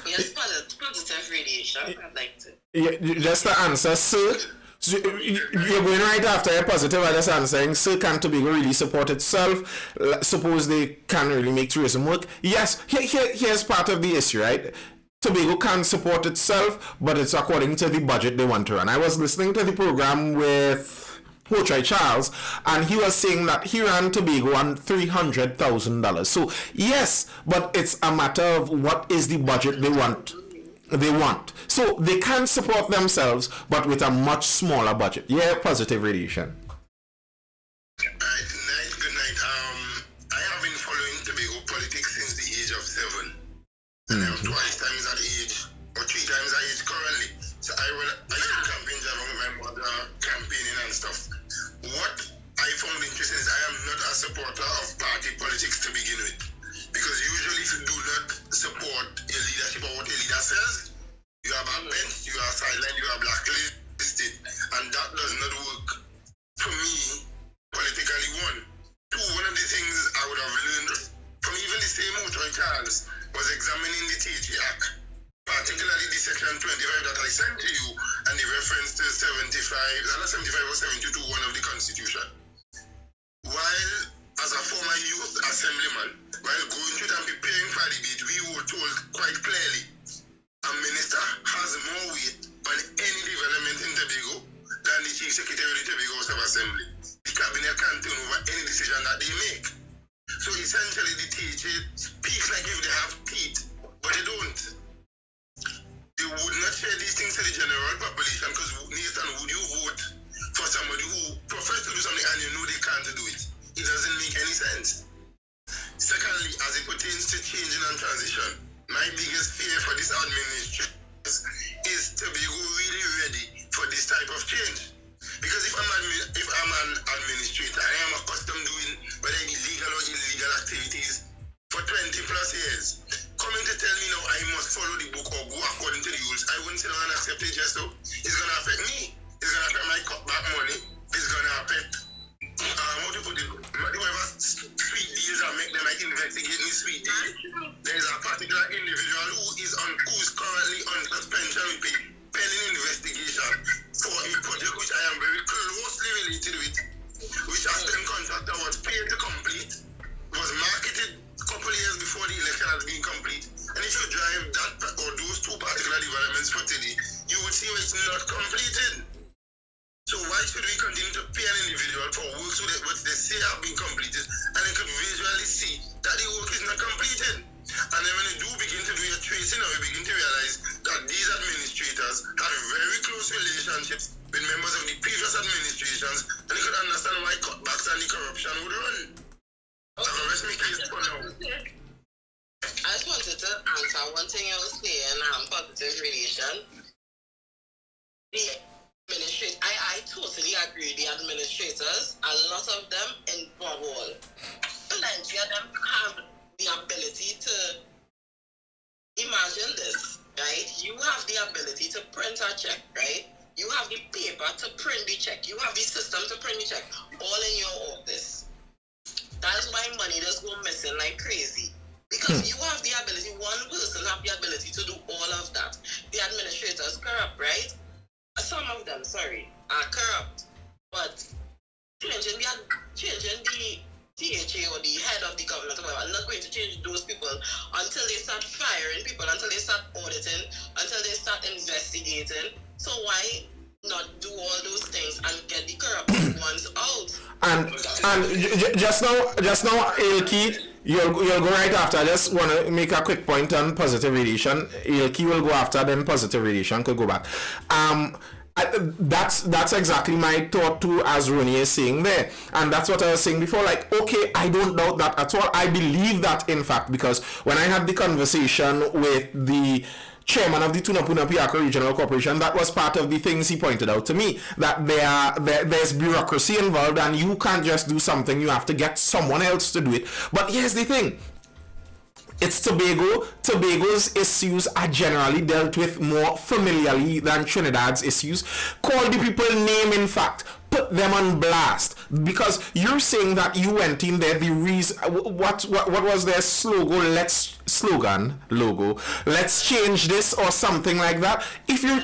Speaker 2: Yes, positive radiation, I'd like to.
Speaker 1: Yeah, just the answer, sir. So you're going right after a positive. I just answering, sir, can Tobago really support itself? Suppose they can't really make tourism work? Yes, here's part of the issue, right? Tobago can support itself, but it's according to the budget they want to run. I was listening to the program with Hochai Charles, and he was saying that he ran Tobago on $300,000. So yes, but it's a matter of what is the budget they want. So they can support themselves, but with a much smaller budget. Yeah, positive radiation.
Speaker 3: Good night. I have been following Tobago politics since the age of 7. And I'm twice times that age, or 3 times that age currently. So I used to campaign with my mother, campaigning and stuff. What I found interesting is I am not a supporter of party politics to begin with. Because usually if you do not support a leadership or what a leader says, you are backbench, you are sidelined, you are blacklisted. And that does not work for me politically. One of the things I would have learned from even the same Hochai Charles was examining the THA Act, particularly the section 25 that I sent to you and the reference to 75 or 72, one of the Constitution. While as a former youth assemblyman, while going through and preparing for the debate, we were told quite clearly a minister has more weight on any development in Tobago than the Chief Secretary of the Tobago House of Assembly. The cabinet can't turn over any decision that they make. So essentially the THA speaks like if they have teeth, but they don't. They would not share these things to the general population because, Nathan, would you vote for somebody who professes to do something and you know they can't do it? It doesn't make any sense. Secondly, as it pertains to changing and transition, my biggest fear for this administration is Tobago really ready for this type of change? Because if I'm an administrator, I am accustomed doing whether illegal or illegal activities for 20 plus years. Coming to tell me now I must follow the book or go according to the rules, I wouldn't sit down and accept it just so. It's going to affect me. It's going to affect my cutback money. It's going to affect how to put it, whoever sweet deals I make them like investigate me sweet deal. There's a particular individual who's currently on suspension with pending investigation for a project which I am very closely related with, which a STEM contractor was paid to complete, was marketed a couple of years before the election has been complete. And if you drive that or those 2 particular developments for today, you would see it's not completed. So why should we continue to pay an individual for work so that what they say have been completed and they could visually see that the work is not completed? And then when you do begin to do your tracing, we begin to realize that these administrators had very close relationships with members of the previous administrations, and they could understand why cutbacks and the corruption would run.
Speaker 2: Okay. I just wanted to answer one thing you were saying, positive relation. I totally agree. The administrators, a lot of them in Bobble, plenty of them have the ability to imagine this, right? You have the ability to print a check, right? You have the paper to print the check. You have the system to print the check, all in your office. That is why money does go missing like crazy. Because you have the ability, one person have the ability to do all of that. The administrators corrupt, right? Some of them, are corrupt. But changing the THA or the head of the government, I'm not going to change those people until they start firing people, until they start auditing, until they start investigating. So why not do all those things and get the corrupt ones out.
Speaker 1: And just now, Ilki, you'll go right after. I just want to make a quick point on positive radiation. Ilki will go after, then positive radiation could go back. That's exactly my thought too, as Ronnie is saying there, and that's what I was saying before. Like, okay, I don't doubt that at all. I believe that, in fact, because when I had the conversation with the chairman of the Tunapuna Piaka Regional Corporation, that was part of the things he pointed out to me, that there's bureaucracy involved and you can't just do something, you have to get someone else to do it. But here's the thing, it's Tobago. Tobago's issues are generally dealt with more familiarly than Trinidad's issues. Call the people name, in fact. Put them on blast, because you're saying that you went in there. The reason, what was their slogan? Let's change this or something like that. If you're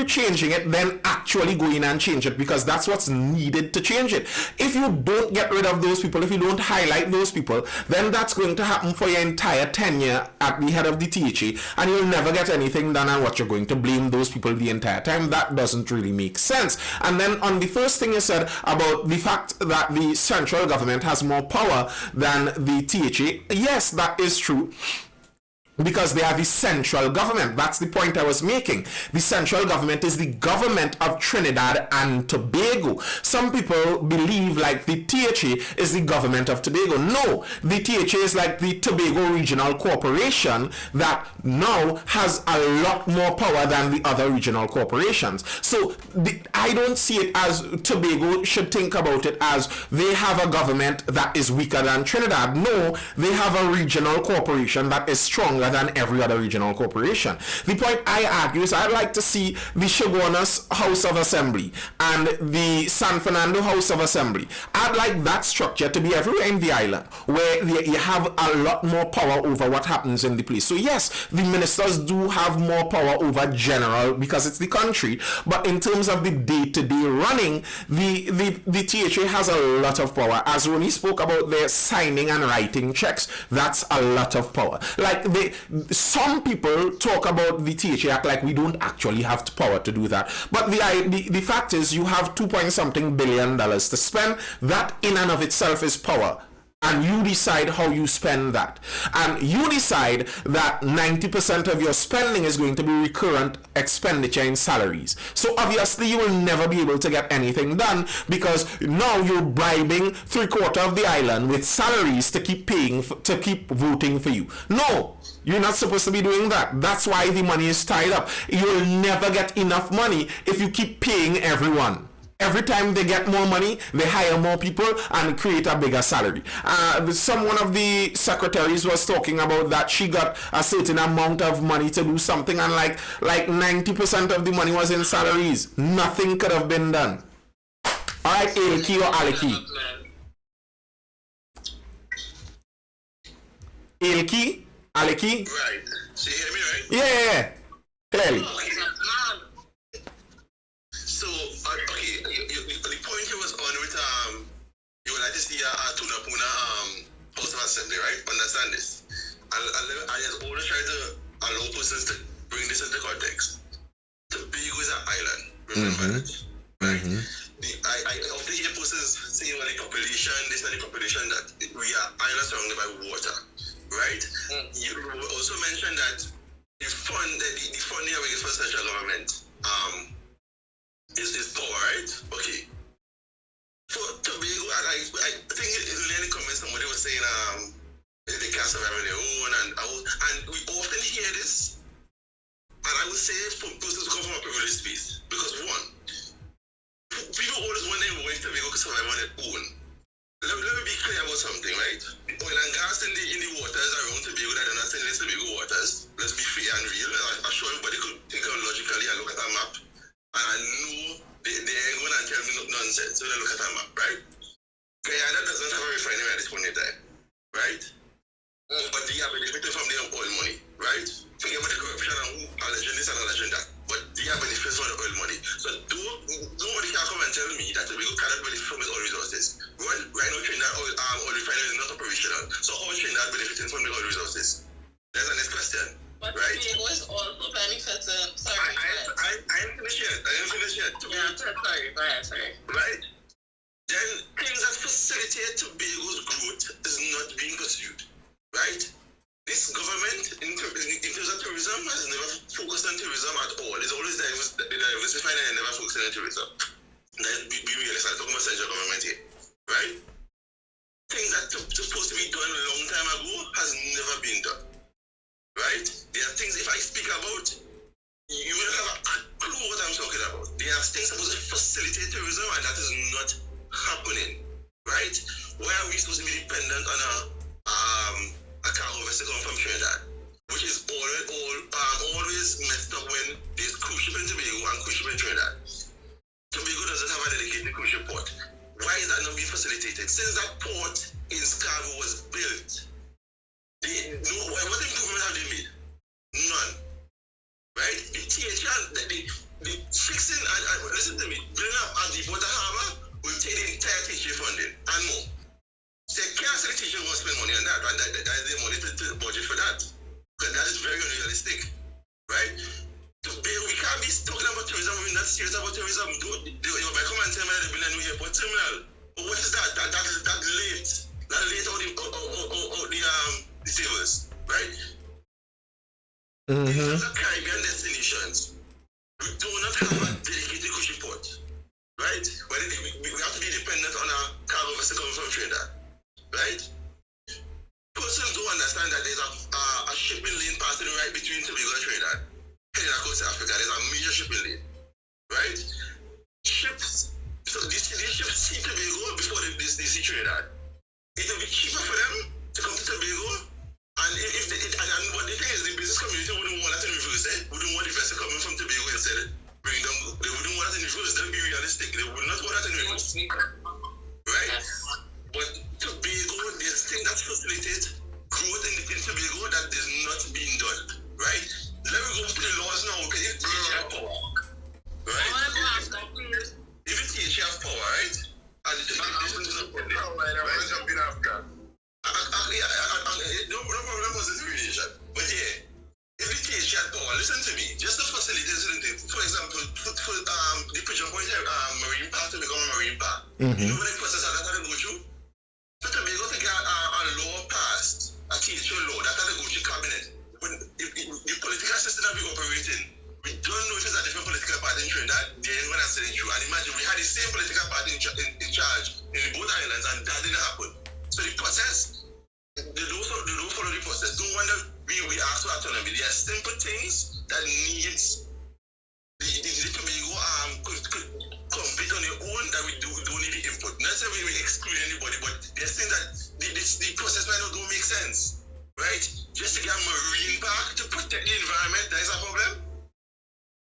Speaker 1: changing it, then actually go in and change it, because that's what's needed to change it. If you don't get rid of those people, if you don't highlight those people, then that's going to happen for your entire tenure at the head of the THA, and you'll never get anything done, and what you're going to blame those people the entire time. That doesn't really make sense. And then on the first thing you said about the fact that the central government has more power than the THA, yes, that is true, because they are the central government. That's the point I was making. The central government is the government of Trinidad and Tobago. Some people believe like the THA is the government of Tobago. No, the THA is like the Tobago Regional Corporation that now has a lot more power than the other regional corporations. So I don't see it as Tobago should think about it as they have a government that is weaker than Trinidad. No, they have a regional corporation that is stronger than every other regional corporation. The point I argue is I'd like to see the Shogunas House of Assembly and the San Fernando House of Assembly. I'd like that structure to be everywhere in the island, where you have a lot more power over what happens in the place. So yes, the ministers do have more power over general because it's the country, but in terms of the day-to-day running, the THA has a lot of power. As Ronnie spoke about their signing and writing checks, that's a lot of power. Like some people talk about the THA act like we don't actually have the power to do that. But the fact is, you have $2 billion to spend. That in and of itself is power. And you decide how you spend that. And you decide that 90% of your spending is going to be recurrent expenditure in salaries. So obviously you will never be able to get anything done, because now you're bribing 3/4 of the island with salaries to keep paying, to keep voting for you. No, you're not supposed to be doing that. That's why the money is tied up. You'll never get enough money if you keep paying everyone. Every time they get more money, they hire more people and create a bigger salary. One of the secretaries was talking about that she got a certain amount of money to do something, and like 90% of the money was in salaries. Nothing could have been done. Alright, Elki or Aleki? Elki? Aleki?
Speaker 3: Right. So you hear me, right?
Speaker 1: Yeah. Clearly.
Speaker 3: So, okay, the point you was on with, you would like to see Tunapuna House of Assembly, right? Understand this. I just always try to allow persons to bring this into context. Tobago is an island, remember that, right? I often hear persons saying, well, the population, this and the population, that we are islands surrounded by water, right? You also mentioned that the funding of the central government, is power, right? Okay. For Tobago, I think in any comments somebody was saying they can't survive on their own, and we often hear this, and I would say for persons who come from a privileged space, because one, people always want their voice to survive on their own. Let me be clear about something, right? Oil and gas in the waters around Tobago that are not in the Tobago waters. Let's be fair and real. I'm sure everybody could think logically and look at a map and know they ain't going to tell me nonsense. So they look at a map, right? Guyana doesn't have a refinery at this point in time, right? But they are benefiting from their oil money, right? Forget about the corruption and who alleging this and alleging that. But they are benefiting from the oil money. So nobody can come and tell me that Tobago cannot benefit from its oil resources. Right now, Trinidad oil refinery is not operational. So how is Trinidad benefiting from the oil resources? That's the next question.
Speaker 2: But
Speaker 3: right?
Speaker 2: Tobago is also benefiting. Sorry.
Speaker 3: I am finished yet. to
Speaker 2: Yeah, sorry, go ahead, sorry.
Speaker 3: right? Then things that facilitate Tobago's growth is not being pursued, right? This government, in terms of tourism, has never focused on tourism at all. It's always diversified and never focused on tourism. Let's be realistic. I'm talking about central government here, right? Things that supposed to be done a long time ago has never been done, right? There are things, if I speak about, you will have a clue what I'm talking about. There are things supposed to facilitate tourism, and that is not happening, right? Why are we supposed to be dependent on a cargo vessel coming from Trinidad, which is always messed up when there's cruise ship in Tobago and cruise ship in Trinidad. Tobago doesn't have a dedicated cruise ship port. Why is that not being facilitated? Since that port in Scarborough was built, what improvement have they made? None. Right? The THL, the fixing, listen to me, building up a deepwater harbor will take the entire teacher funding and more. They can't say the teacher won't spend money on that, right? That is the money to budget for that. Because that is very unrealistic, right? We can't be talking about tourism, we're not serious about tourism. You might come and tell me that they build a new airport terminal. But what is that? That late. That late all the savers, right? In terms of Caribbean destinations, we do not have a dedicated cruise ship port, right? But we have to be dependent on a cargo vessel coming from Trinidad, right? Persons don't understand that there's a shipping lane passing right between Tobago and Trinidad. Heading across Africa, there's a major shipping lane, right? Ships, so these ships see Tobago before they see Trinidad. It will be cheaper for them to come to Tobago. And what the thing is, the business community wouldn't want that in reverse, wouldn't want the vessel coming from Tobago instead. They wouldn't want that in reverse. They'll be realistic. They would not want that in reverse. Right? But Tobago, there's things that facilitate growth in Tobago that is not being done. Right? Let me go to the laws now. Okay, if TH have power, right? If TH have power, right? And this is not right? No problem was the relation. But yeah, if the TH had power, listen to me. Just to facilitate certain things. For example, for the Pigeon Point Marine Park to become a marine park. You know what the process that had to go through? So Tobago to get a law passed, a TH law, that had to go through cabinet. When the political system that we operate in, we don't know if it's a different political party in Trinidad, they ain't gonna say it through. And imagine we had the same political party in charge in both islands, and that didn't happen. So the process, they don't follow the process. Don't wonder we ask for autonomy. There are simple things that needs the Tobago could compete on their own that we don't need the input. Not say we exclude anybody, but there's things that the process might not make sense. Right? Just to get a marine park to protect the environment, that is a problem.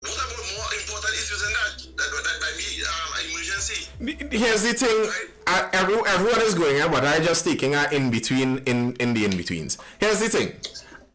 Speaker 3: What about more important issues than that? That might be emergency.
Speaker 1: Here's the thing, right? Everyone is going at, but I just taking a in between in the in-betweens. Here's the thing.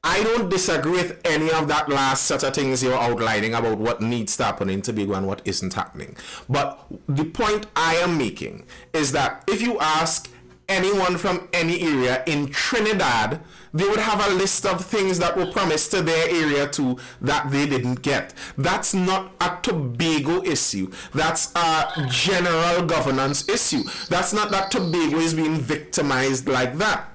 Speaker 1: I don't disagree with any of that last set of things you're outlining about what needs to happen in Tobago and what isn't happening. But the point I am making is that if you ask anyone from any area in Trinidad, they would have a list of things that were promised to their area too that they didn't get. That's not a Tobago issue. That's a general governance issue. That's not that Tobago is being victimized like that.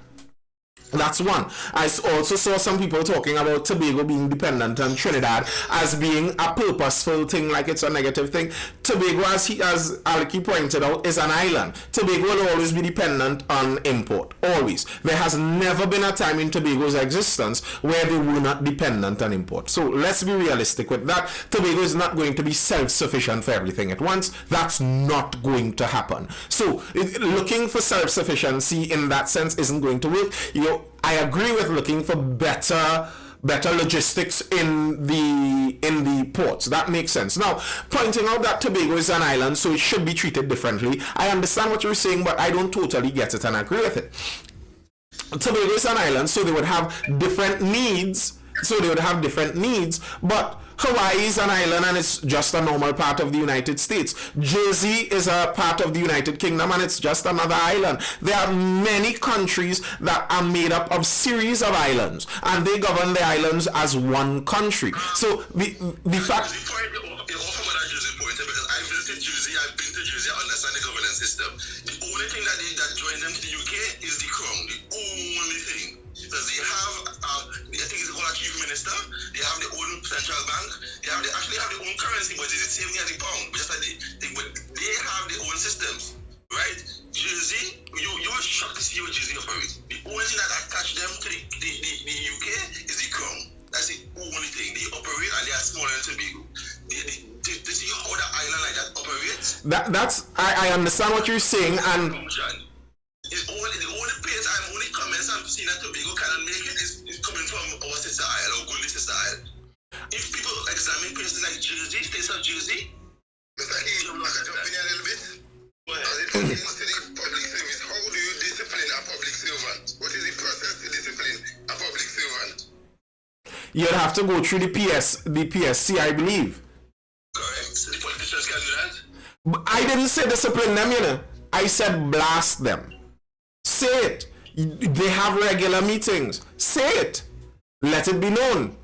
Speaker 1: That's one. I also saw some people talking about Tobago being dependent on Trinidad as being a purposeful thing, like it's a negative thing. Tobago, as Alki pointed out, is an island. Tobago will always be dependent on import. Always. There has never been a time in Tobago's existence where they were not dependent on import. So let's be realistic with that. Tobago is not going to be self-sufficient for everything at once. That's not going to happen. So looking for self-sufficiency in that sense isn't going to work. I agree with looking for better logistics in the ports. That makes sense. Now, pointing out that Tobago is an island, so it should be treated differently. I understand what you're saying, but I don't totally get it and agree with it. Tobago is an island, so they would have different needs. But Hawaii is an island and it's just a normal part of the United States. Jersey is a part of the United Kingdom and it's just another island. There are many countries that are made up of series of islands and they govern the islands as one country. So the fact...
Speaker 3: The point, also what I just pointed, because I've Jersey. I've been to Jersey. I understand the governance system. The only thing that joined them to the UK is the crown. The only thing. Because they have, I think it's called a chief minister. They have their own central bank. They actually have their own currency, but it's the same thing as the pound. Just like but they have their own systems, right? Jersey, you were shocked to see how Jersey operates. The only thing that attached them to the UK is the crown. That's the only thing. They operate and they are smaller than Tobago. To see how the island like that operates.
Speaker 1: I understand what you're saying, and
Speaker 3: the only place I'm only comments I'm seeing that Tobago cannot make it is coming from our sister isle or Goldie sister isle. If people examine places like Jersey, states of Jersey, Mr. E, I can jump in a little bit. As it pertains to the public service, how do you discipline a public servant? What is the process to discipline a public servant?
Speaker 1: You'd have to go through the PSC, I believe.
Speaker 3: Correct. The politicians can do that.
Speaker 1: But I didn't say discipline them, you know. I said blast them. Say it. They have regular meetings. Say it. Let it be known.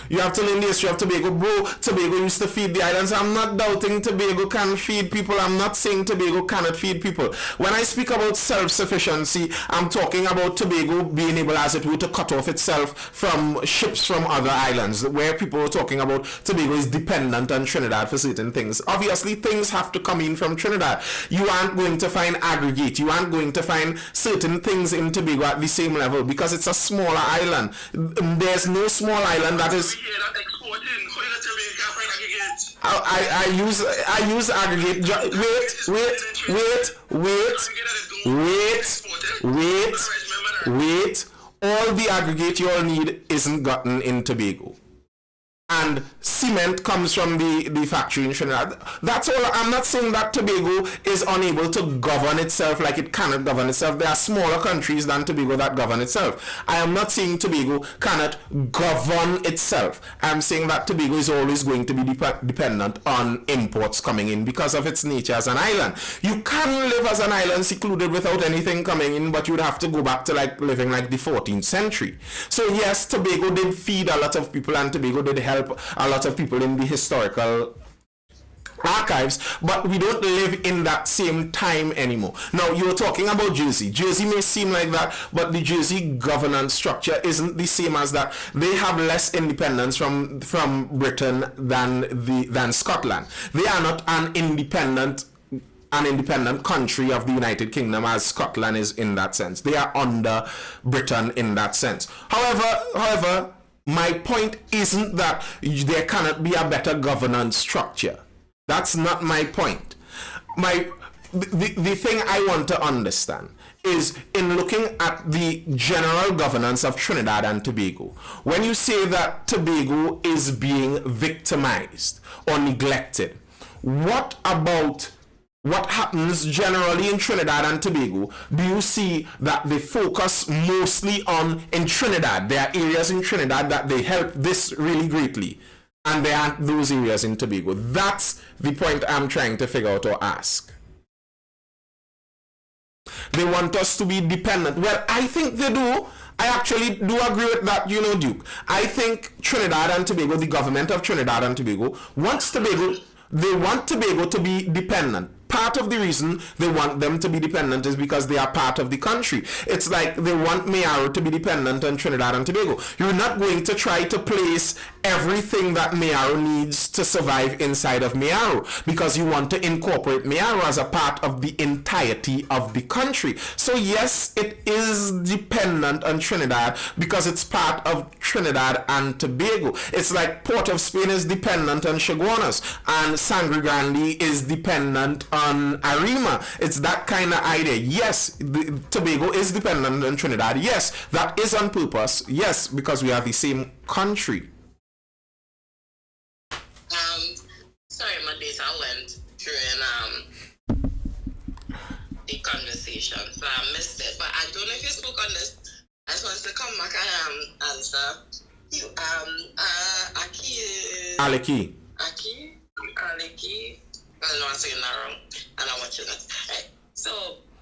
Speaker 1: You have to learn the history of Tobago. Bro, Tobago used to feed the islands. I'm not doubting Tobago can feed people. I'm not saying Tobago cannot feed people. When I speak about self-sufficiency, I'm talking about Tobago being able, as it were, to cut off itself from ships from other islands, where people were talking about Tobago is dependent on Trinidad for certain things. Obviously, things have to come in from Trinidad. You aren't going to find aggregate. You aren't going to find certain things in Tobago at the same level because it's a smaller island. There's no small island that is. I use aggregate. Wait. All the aggregate you all need isn't gotten in Tobago. And cement comes from the factory in Trinidad. That's all. I'm not saying that Tobago is unable to govern itself like it cannot govern itself. There are smaller countries than Tobago that govern itself. I am not saying Tobago cannot govern itself. I'm saying that Tobago is always going to be dependent on imports coming in because of its nature as an island. You can live as an island secluded without anything coming in, but you'd have to go back to like living like the 14th century. So yes, Tobago did feed a lot of people and Tobago did help a lot of people in the historical archives, but we don't live in that same time anymore. Now, you were talking about Jersey. Jersey may seem like that, but the Jersey governance structure isn't the same as that. They have less independence from Britain than Scotland. They are not an independent country of the United Kingdom as Scotland is in that sense. They are under Britain in that sense. However, my point isn't that there cannot be a better governance structure. That's not my point. The thing I want to understand is in looking at the general governance of Trinidad and Tobago, when you say that Tobago is being victimized or neglected, what happens generally in Trinidad and Tobago? Do you see that they focus mostly on in Trinidad? There are areas in Trinidad that they help this really greatly, and there aren't those areas in Tobago. That's the point I'm trying to figure out or ask. They want us to be dependent. Well, I think they do. I actually do agree with that, Duke. I think Trinidad and Tobago, the government of Trinidad and Tobago, they want Tobago to be dependent. Part of the reason they want them to be dependent is because they are part of the country. It's like they want Mayaro to be dependent on Trinidad and Tobago. You're not going to try to place everything that Mayaro needs to survive inside of Mayaro because you want to incorporate Mayaro as a part of the entirety of the country. So yes, it is dependent on Trinidad because it's part of Trinidad and Tobago. It's like Port of Spain is dependent on Chaguanas and Sangre Grande is dependent on Arima. It's that kind of idea. Yes, Tobago is dependent on Trinidad. Yes, that is on purpose. Yes, because we are the same country.
Speaker 2: Sorry, my data went during the conversation, so I missed it. But I don't know if you spoke on this. I just wanted to come back and answer. You Aleki. I don't know I'm saying that wrong, and I'm watching it. Right. So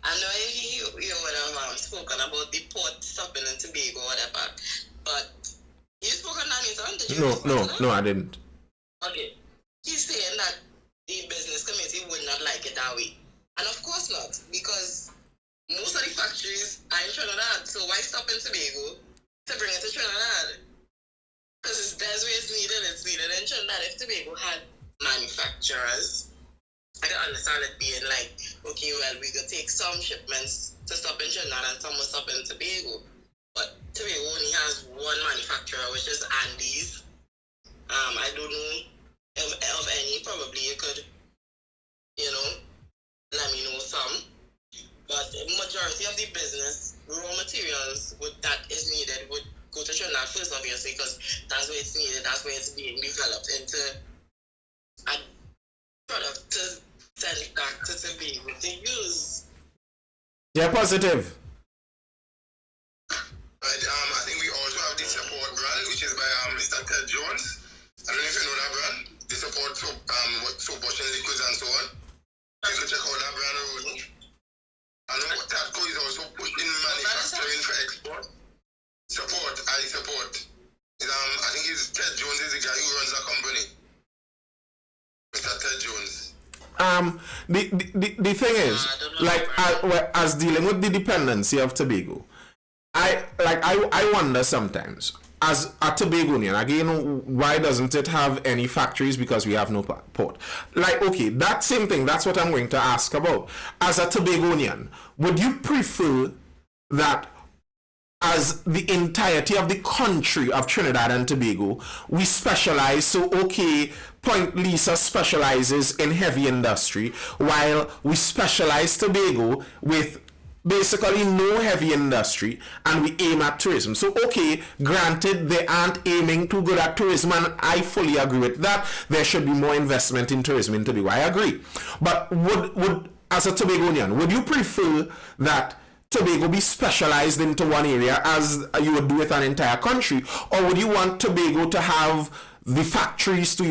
Speaker 2: I know you would have spoken about the port stopping in Tobago or whatever, but you spoke on that, did you?
Speaker 1: No, I didn't.
Speaker 2: Okay. He's saying that the business committee would not like it that way. And of course not, because most of the factories are in Trinidad, so why stop in Tobago to bring it to Trinidad? Because that's where it's needed in Trinidad. If Tobago had manufacturers, I can understand it being like, okay, well, we could take some shipments to stop in Trinidad and some will stop in Tobago. But Tobago only has one manufacturer, which is Andes. I don't know of any. Probably you could, let me know some. But the majority of the business, raw materials that is needed would go to Trinidad first, obviously, because that's where it's needed, that's where it's being developed into a product to send back to Tobago to use.
Speaker 1: Yeah, positive.
Speaker 3: Right, I think we also have the support brand, which is by Mr. Ted Jones. I don't know if you know that brand. They support soap washing liquids and so on. You can check out that brand already. I know TATCO is also pushing manufacturing for export. I support. I think Ted Jones is the guy who runs the company. Mr. Ted Jones.
Speaker 1: The thing is, like, as dealing with the dependency of Tobago, I wonder sometimes, as a Tobagonian, again, why doesn't it have any factories? Because we have no port. Like, okay, that same thing, that's what I'm going to ask about. As a Tobagonian, would you prefer that as the entirety of the country of Trinidad and Tobago, we specialize? So, okay, Point Lisa specializes in heavy industry, while we specialize Tobago with basically no heavy industry, and we aim at tourism. So, okay, granted, they aren't aiming too good at tourism, and I fully agree with that. There should be more investment in tourism in Tobago. I agree. But would as a Tobagonian, would you prefer that Tobago be specialized into one area as you would do with an entire country, or would you want Tobago to have the factories to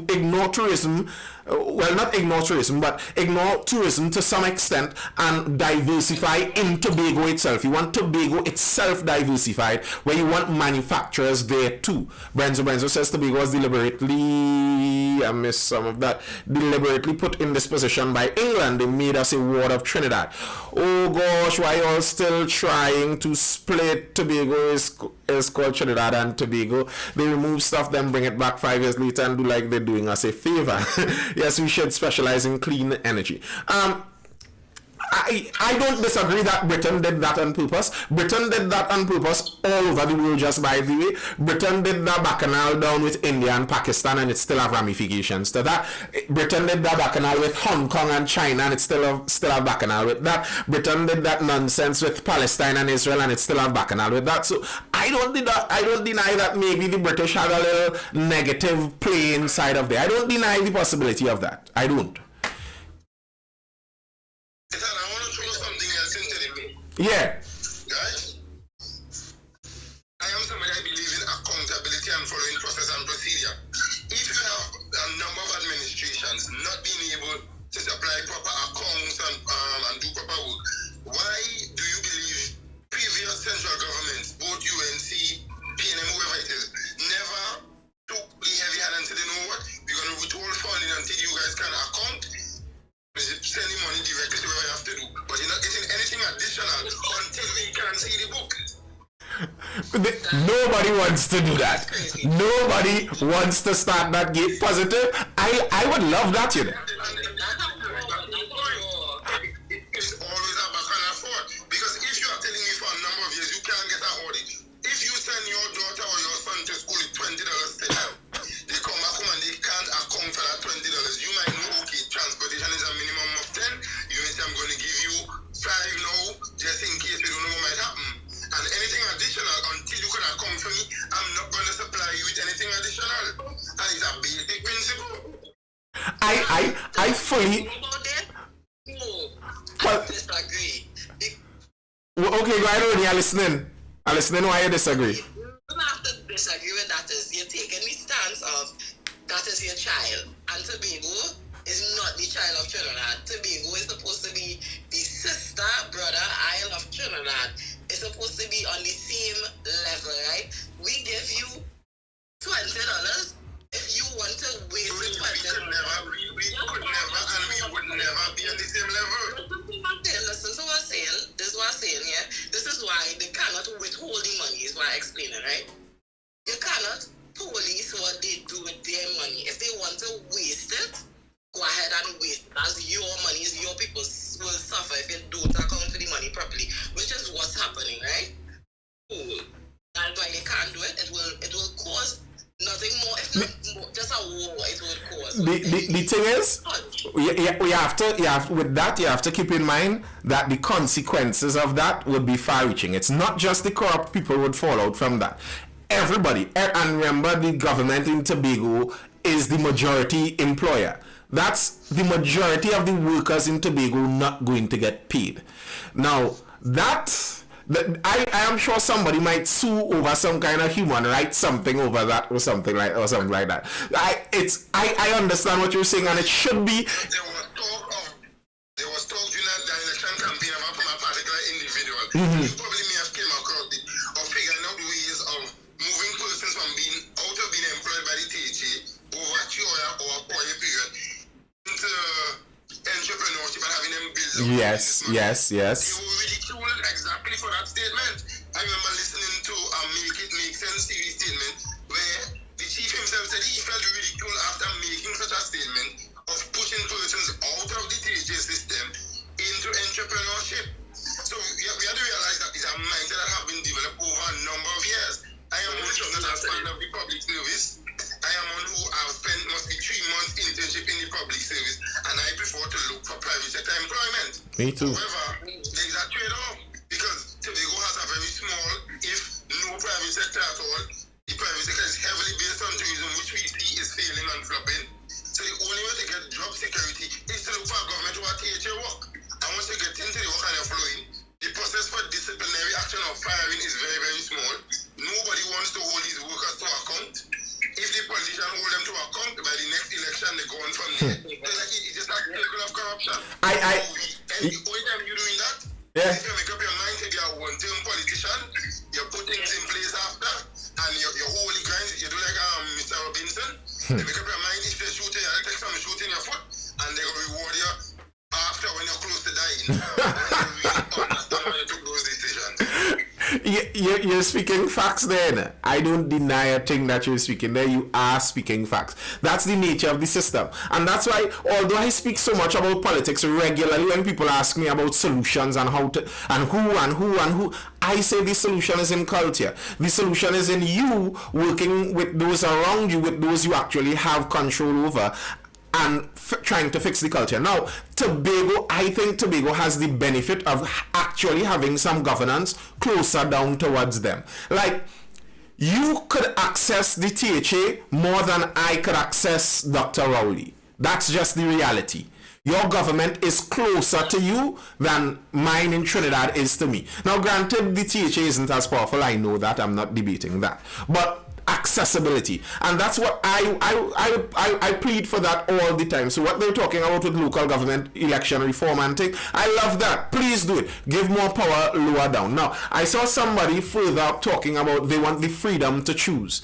Speaker 1: ignore tourism? Well, not ignore tourism, but ignore tourism to some extent and diversify in Tobago itself. You want Tobago itself diversified, where you want manufacturers there too. Brenzo says Tobago was deliberately, I missed some of that, deliberately put in this position by England. They made us a ward of Trinidad. Oh gosh, why are you still trying to split? Tobago is called Trinidad and Tobago. They remove stuff, then bring it back 5 years later and do like they're doing us a favor. Yes, we should specialize in clean energy. I don't disagree that Britain did that on purpose. Britain did that on purpose all over the world, just by the way. Britain did the BACCHANAL down with India and Pakistan, and it still have ramifications to that. Britain did the BACCHANAL with Hong Kong and China, and it still have BACCHANAL with that. Britain did that nonsense with Palestine and Israel, and it still have BACCHANAL with that. So I don't deny that maybe the British had a little negative play inside of there. I don't deny the possibility of that. I don't. Yeah.
Speaker 3: Right? I am somebody I believe in accountability and following process and procedure. If you have a number of administrations not being able to supply proper accounts and do proper work, why do you believe previous central governments, both UNC, PNM, whoever it is, never took the heavy hand and said, you know what, we're going to withhold funding until you guys can account? Sending money directly to whatever you have to do, but you're not getting anything additional until we can see the book.
Speaker 1: Nobody wants to do that. Nobody wants to start that gate positive. I would love that, you know.
Speaker 3: It's always a back and forth, because if you are telling me for a number of years you can't get an audit, if you send your daughter or your son to school with $20 still, they come back home and they can't account for that $20. You might know, okay, transportation is a minimum of 10. You may say I'm going to give you 5 now, just in case we don't know what might happen. And anything additional, until you can account for me, I'm not going to supply you with anything additional. And it's a basic principle.
Speaker 1: I fully.
Speaker 2: I disagree.
Speaker 1: Okay, go ahead, Ronnie. I'm listening why you disagree.
Speaker 2: You don't have to disagree with that. You're taking the stance of that is your child. And Tobago is not the child of Trinidad. Tobago is supposed to be the sister, brother, Isle of Trinidad. It's supposed to be on the same level, right? We give you $20. If you want to waste the $20, war it would cause.
Speaker 1: The thing is, you have to keep in mind that the consequences of that would be far-reaching. It's not just the corrupt people would fall out from that. Everybody, and remember, the government in Tobago is the majority employer. That's the majority of the workers in Tobago not going to get paid. Now, I am sure somebody might sue over some kind of human rights something over that or something like that. I understand what you're saying, and it should be.
Speaker 3: There was talk during the election campaign about from a particular individual.
Speaker 1: Mm-hmm.
Speaker 3: You probably may have came across it of figuring out ways of moving persons from being out of being employed by the THA over a 2 year or a 4 year period into entrepreneurship and having them build.
Speaker 1: Yes.
Speaker 3: They were ridiculed exactly for that statement. I remember listening to a Make It Make Sense TV statement where the chief himself said he felt ridiculed after making such a statement of pushing persons out of the THA system into entrepreneurship. So we have to realize that it's a mindset that has been developed over a number of years. I am one not a fan of the public service. I am one who have spent must be 3 months internship in the public service, and I prefer to look for private sector employment.
Speaker 1: Me too.
Speaker 3: However, there is a trade-off because Tobago has a very small, if no private sector at all. The private sector is heavily based on tourism, which we see is failing and flopping. So the only way to get job security is to look for a government who are THA work. And once you get into the work and you're flowing, the process for disciplinary action or firing is very, very small. Nobody wants to hold these workers to account. If the politician hold them to account, by the next election they go on from there. It's just like a circle of corruption. And the only time you're doing that, if you make up your mind that you're a one-term politician, you put things in place after, and your holy grind, you do like Mr. Robinson. You make up your mind, if they shoot you, you take some shoot in your foot, and they will reward you after when you're close to dying. When you really understand when you took those decisions.
Speaker 1: You're speaking facts there. I don't deny a thing that you're speaking there. You are speaking facts. That's the nature of the system. And that's why, although I speak so much about politics regularly, when people ask me about solutions and how to, and who, I say the solution is in culture. The solution is in you working with those around you, with those you actually have control over, and trying to fix the culture. Now, Tobago, I think Tobago has the benefit of actually having some governance closer down towards them. Like, you could access the THA more than I could access Dr. Rowley. That's just the reality. Your government is closer to you than mine in Trinidad is to me. Now, granted, the THA isn't as powerful. I know that. I'm not debating that. But accessibility, and that's what I plead for that all the time. So what they're talking about with local government election reform and thing, I love that. Please do it. Give more power lower down. Now, I saw somebody further up talking about they want the freedom to choose.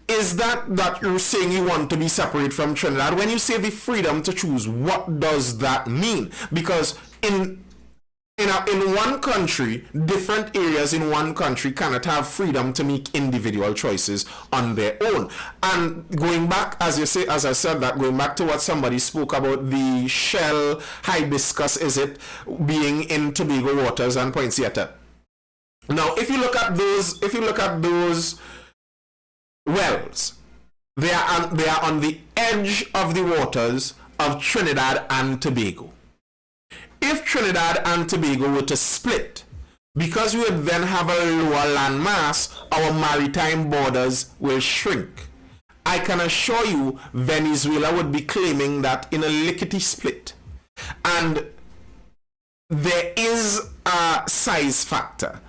Speaker 1: Is that you're saying you want to be separate from Trinidad? When you say the freedom to choose, what does that mean? Because in one country, different areas in one country cannot have freedom to make individual choices on their own. And going back, as I said, going back to what somebody spoke about, the shell hibiscus, is it, being in Tobago waters and Poinciana. Now, if you look at those wells, they are on the edge of the waters of Trinidad and Tobago. If Trinidad and Tobago were to split, because we would then have a lower land mass, our maritime borders will shrink. I can assure you Venezuela would be claiming that in a lickety split. And there is a size factor.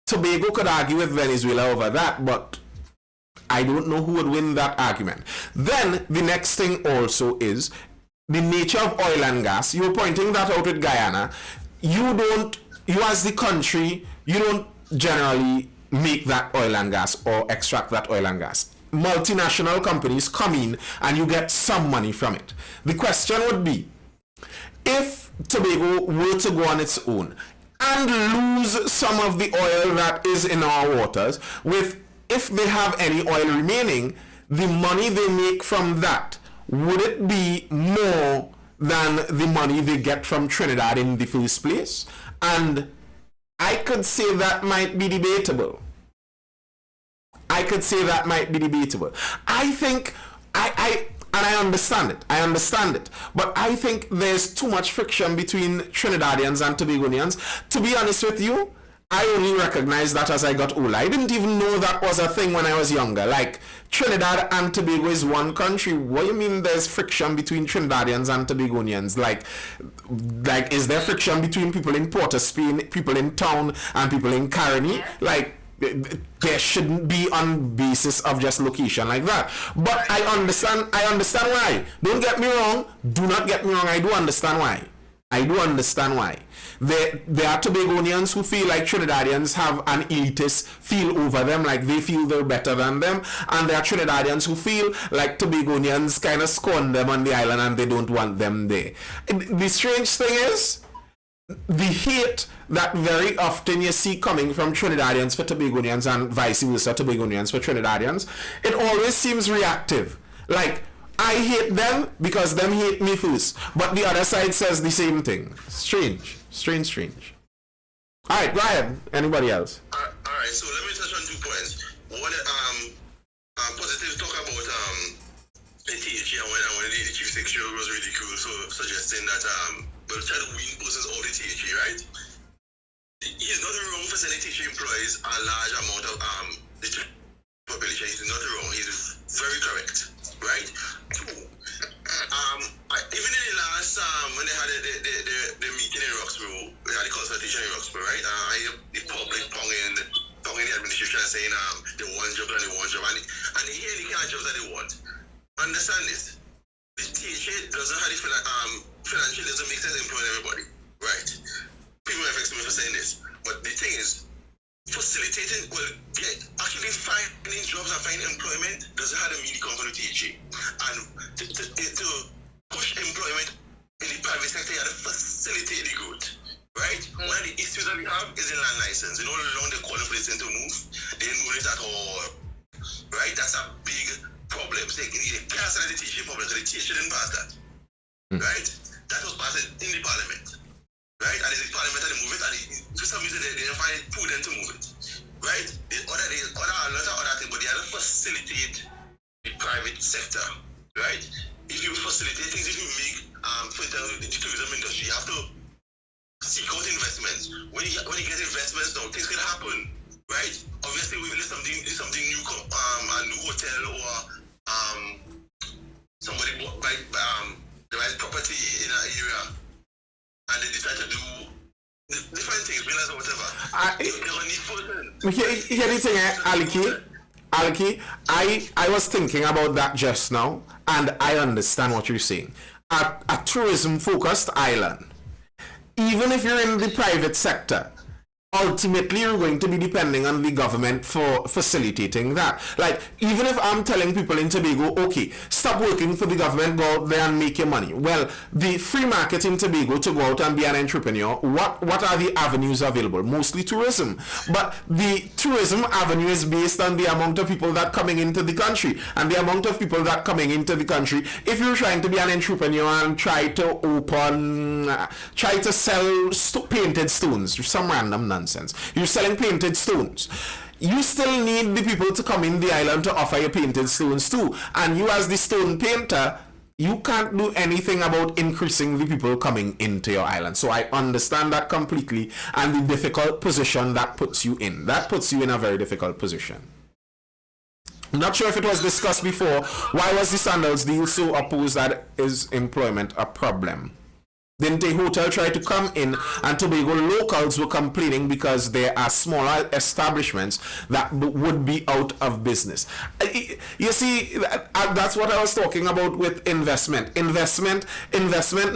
Speaker 1: Tobago could argue with Venezuela over that, but I don't know who would win that argument. Then the next thing also is the nature of oil and gas. You were pointing that out with Guyana. You as the country, you don't generally make that oil and gas or extract that oil and gas. Multinational companies come in and you get some money from it. The question would be, if Tobago were to go on its own and lose some of the oil that is in our waters, if they have any oil remaining, the money they make from that, would it be more than the money they get from Trinidad in the first place? And I could say that might be debatable. I could say that might be debatable. I think and I understand it. I understand it. But I think there's too much friction between Trinidadians and Tobagonians. To be honest with you, I only recognized that as I got older. I didn't even know that was a thing when I was younger. Like, Trinidad and Tobago is one country. What do you mean there's friction between Trinidadians and Tobagonians? Like, is there friction between people in Port of Spain, people in town, and people in Caroni? Like, there shouldn't be on basis of just location like that. But I understand why. Don't get me wrong. Do not get me wrong. I do understand why. There are Tobagonians who feel like Trinidadians have an elitist feel over them, like they feel they're better than them, and there are Trinidadians who feel like Tobagonians kind of scorn them on the island and they don't want them there. The strange thing is, the hate that very often you see coming from Trinidadians for Tobagonians and vice versa, Tobagonians for Trinidadians, it always seems reactive. Like, I hate them because them hate me first, but the other side says the same thing. Strange. Alright, go ahead. Anybody else?
Speaker 3: Alright, so let me touch on 2 points. One, positive talk about the THE and when the chief secretary was really cool, so suggesting that we'll try to wean persons out of the THE, right? He's not wrong for saying the THE employs a large amount of the population. He's not wrong. He's very correct, right? 2, even in the last when they had the meeting in Roxborough, they had the consultation in Roxborough, right? The public tonguing the administration saying they want jobs and they want jobs, and they hear the kind of jobs that they want. Understand this? The THA doesn't have the financial, doesn't make sense employing everybody, right? People have explained for saying this, but the thing is, facilitating, actually finding jobs and finding employment doesn't have to mean the company THA. And to push employment in the private sector, you have to facilitate the growth, right? One of the issues that we have is the land license. You know how long they call for this thing to move? They didn't move it at all, right? That's a big problem. So you can't say the THA problem, because the THA didn't pass that, right? That was passed in the parliament. Right, and it's the parliament that they move it, and for some reason they didn't find it prudent to move it. Right? A lot of other things, but they have to facilitate the private sector. Right? If you facilitate things, if you make for the tourism industry, you have to seek out investments. When you get investments now, things can happen. Right? Obviously we need something new, a new hotel or somebody bought the right property in an area. And they decide to do different things, realize or whatever.
Speaker 1: Hear the thing, Aliki, I was thinking about that just now, and I understand what you're saying. A tourism-focused island, even if you're in the private sector, ultimately you're going to be depending on the government for facilitating that. Like, even if I'm telling people in Tobago, okay, stop working for the government, go out there and make your money. Well, the free market in Tobago, to go out and be an entrepreneur, what are the avenues available? Mostly tourism. But the tourism avenue is based on the amount of people that coming into the country. And the amount of people that coming into the country, if you're trying to be an entrepreneur and try to sell painted stones, some random nonsense. You're selling painted stones. You still need the people to come in the island to offer you painted stones too. And you as the stone painter, you can't do anything about increasing the people coming into your island. So I understand that completely, and the difficult position that puts you in. That puts you in a very difficult position. I'm not sure if it was discussed before. Why was the Sandals deal so opposed that is employment a problem? Didn't a hotel try to come in, and Tobago locals were complaining because there are smaller establishments that would be out of business. You see, that's what I was talking about with investment. Investment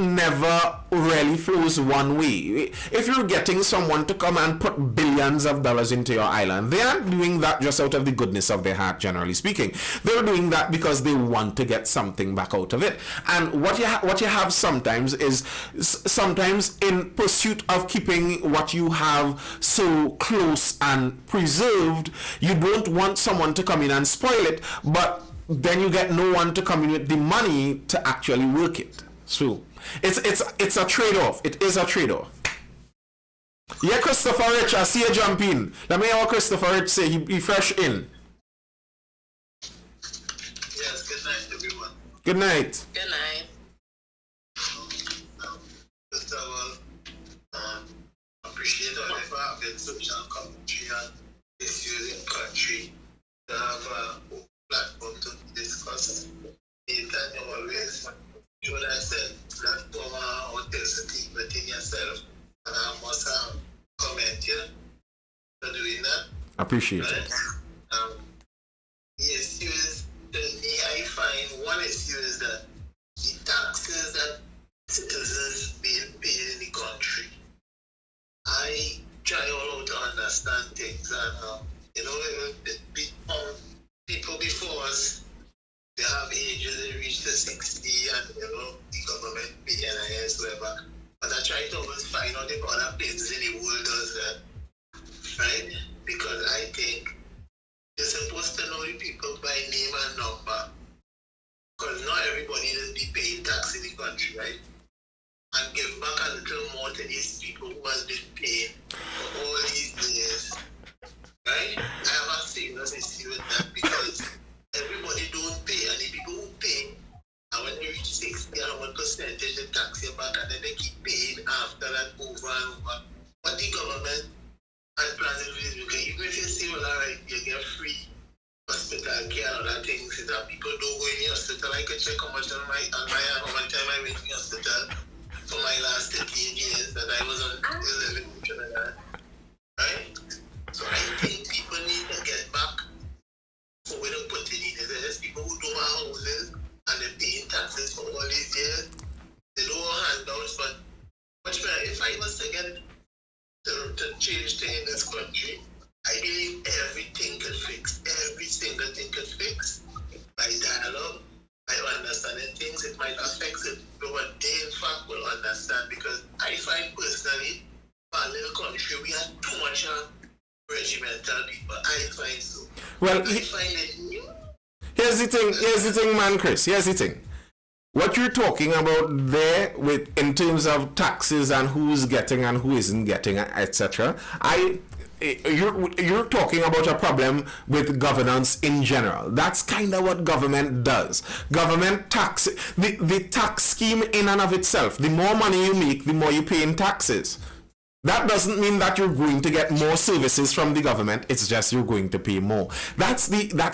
Speaker 1: never really flows one way. If you're getting someone to come and put billions of dollars into your island, they aren't doing that just out of the goodness of their heart, generally speaking. They're doing that because they want to get something back out of it. And what you have sometimes is, sometimes in pursuit of keeping what you have so close and preserved, you don't want someone to come in and spoil it, but then you get no one to come in with the money to actually work it. So it's a trade-off. It is a trade-off. Yeah, Christopher Rich, I see you jump in. Let me hear what Christopher Rich say. He fresh in.
Speaker 3: everyone.
Speaker 1: Good night.
Speaker 2: Good night.
Speaker 3: First of all, appreciate all the having social commentary on issues in country to have a platform to discuss. Nathan, you always show that platform authenticity within yourself, and I must comment you for doing that.
Speaker 1: Appreciate it.
Speaker 3: The issues, to me, I find one issue is that the taxes that citizens being paid in the country. I try all out to understand things, and people before us, they have ages, they reach the 60, and the government pay NIS, whatever. But I try to always find out if other places in the world does that, right? Because I think you're supposed to know the people by name and number, because not everybody is be paying tax in the country, right? And give back a little more to these people who has been paying for all these years, right? I have a serious issue with that because everybody don't pay, and the people who pay, and when they reach 60, and what percentage they tax you back, and then they keep paying after that over and over. But the government has plans in this, because even if you say, well, all right, you get free hospital care and other things, that people don't go in the hospital. I can check how much on my how much time I went in the hospital for my last 13 years that I was on living in Trinidad, right? So I think people need to get back for where they put it in. There's people who don't have houses and they're paying taxes for all these years. They don't want handouts, but much better if I was to get to change things in this country, I believe everything could fix. Every single thing could fix by dialogue. By understanding things, it might affect it, but they in fact will understand, because I find personally, for a little country, we have too much regimental people. I find so.
Speaker 1: Well,
Speaker 3: I find it new.
Speaker 1: Here's the thing, man, Chris. Here's the thing. What you're talking about there, with in terms of taxes and who's getting and who isn't getting, etc. You're talking about a problem with governance in general. That's kind of what government does. Government tax, the tax scheme in and of itself, the more money you make, the more you pay in taxes. That doesn't mean that you're going to get more services from the government. It's just you're going to pay more. That's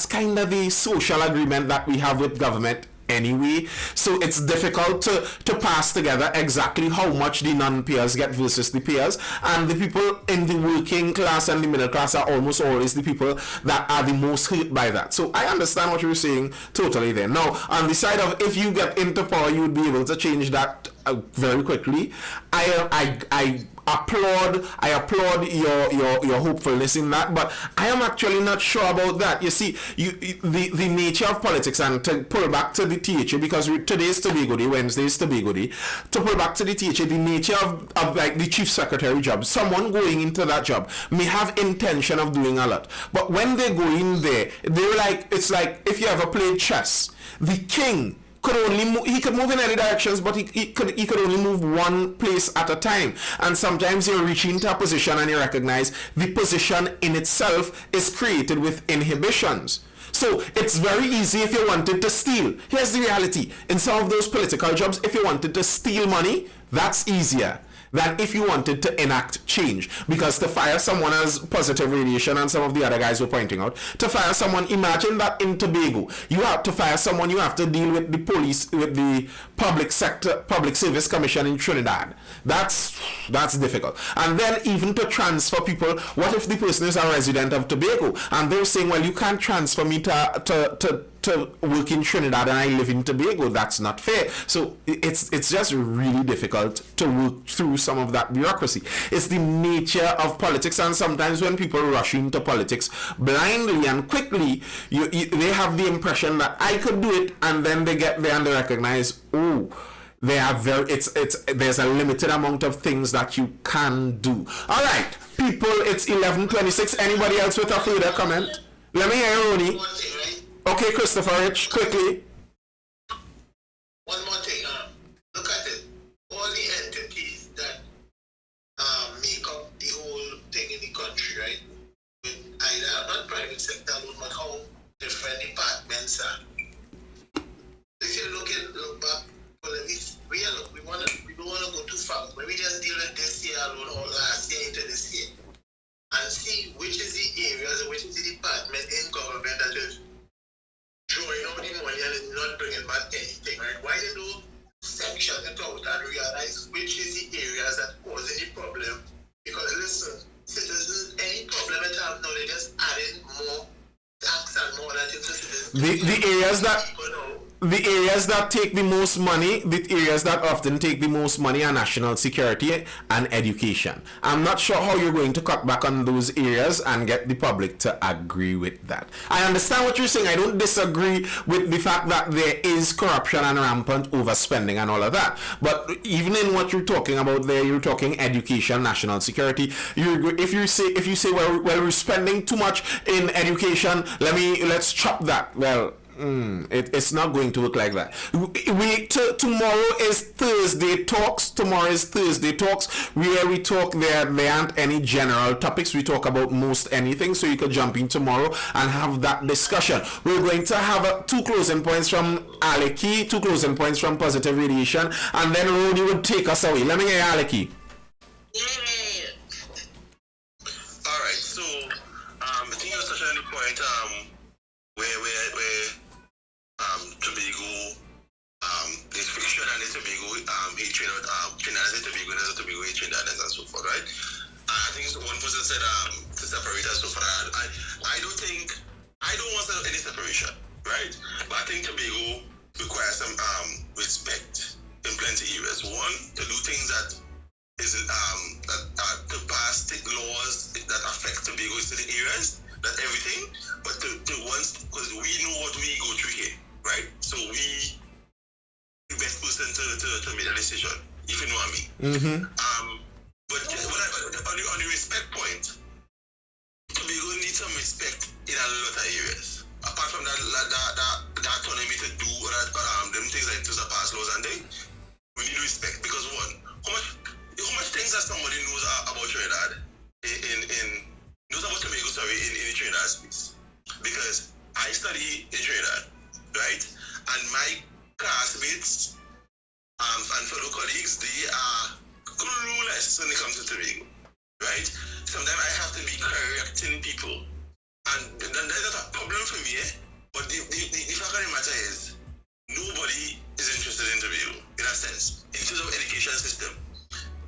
Speaker 1: kind of the social agreement that we have with government anyway. So it's difficult to pass together exactly how much the non-payers get versus the payers, and the people in the working class and the middle class are almost always the people that are the most hurt by that. So I understand what you're saying totally there. Now, on the side of if you get into power, you would be able to change that very quickly. I applaud your hopefulness in that, but I am actually not sure about that. You see, the nature of politics, and to pull back to the THA, because today's Tobago Day, Wednesday's Tobago Day, to pull back to the THA, the nature of like the chief secretary job, someone going into that job may have intention of doing a lot, but when they go in there, they're like, it's like if you ever played chess, the king could only he could move in any directions, but he could only move one place at a time. And sometimes you reach into a position and you recognize the position in itself is created with inhibitions. So it's very easy if you wanted to steal. Here's the reality. In some of those political jobs, if you wanted to steal money, that's easier than if you wanted to enact change. Because to fire someone as positive radiation, and some of the other guys were pointing out, to fire someone, imagine that in Tobago, you have to fire someone, you have to deal with the police, with the public service commission in Trinidad. That's difficult. And then even to transfer people, what if the person is a resident of Tobago and they're saying, well, you can't transfer me to work in Trinidad and I live in Tobago? That's not fair. So it's just really difficult to work through some of that bureaucracy. It's the nature of politics, and sometimes when people rush into politics blindly and quickly, they have the impression that I could do it, and then they get there and they recognize, oh, they are there's a limited amount of things that you can do. All right, people, it's 11:26. Anybody else with a further comment? Let me hear Ronnie. Okay, Christopher Rich, quickly.
Speaker 3: One more thing. Look at it. All the entities that make up the whole thing in the country, right? With either not private sector alone, but how different departments are. when we just deal with this year alone or last year into this year, and see which is the areas and which is the department in government that is drawing out the money and is not bringing back anything, right? Why they do section it out and realize which is the areas that causing the problem? Because listen, citizens, any problem that have now, they just adding more tax and more that into citizens.
Speaker 1: The areas that take the most money, the areas that often take the most money are national security and education. I'm not sure how you're going to cut back on those areas and get the public to agree with that. I understand what you're saying. I don't disagree with the fact that there is corruption and rampant overspending and all of that. But even in what you're talking about there, you're talking education, national security. If you say well we're spending too much in education, let's chop that. Well, it's not going to work like that. Tomorrow is Thursday Talks. Tomorrow is Thursday Talks, where we talk there aren't any general topics. We talk about most anything, so you could jump in tomorrow and have that discussion. We're going to have two closing points from Aleki, two closing points from Positive Radiation, and then Rudy would take us away. Let me get Aleki.
Speaker 3: Alright, so I think you're touching on the point where Tobago, there's friction and the Tobago hatred, Trinidad and Tobago, there's a Tobago hatred and so forth, right? I think one person said to separate us so far. I don't want any separation, right? But I think Tobago requires some respect in plenty areas. One, to do things that isn't to pass laws that affect Tobago certain areas, not everything, but the ones, because we know what we go through here, right? So we the best person to make a decision, if you know what I mean.
Speaker 1: Mm-hmm.
Speaker 3: But on the respect point, Tobago needs some respect in a lot of areas. Apart from that autonomy to do them things like to pass laws and things, we need respect because one, how much things that somebody knows about Trinidad knows about Tobago, in the Trinidad space. Because I study in Trinidad, right? And my classmates and fellow colleagues, they are clueless when it comes to Tobago, right? Sometimes I have to be correcting people. And then that's not a problem for me, But the fact of the matter is, nobody is interested in Tobago, in a sense. In terms of education system,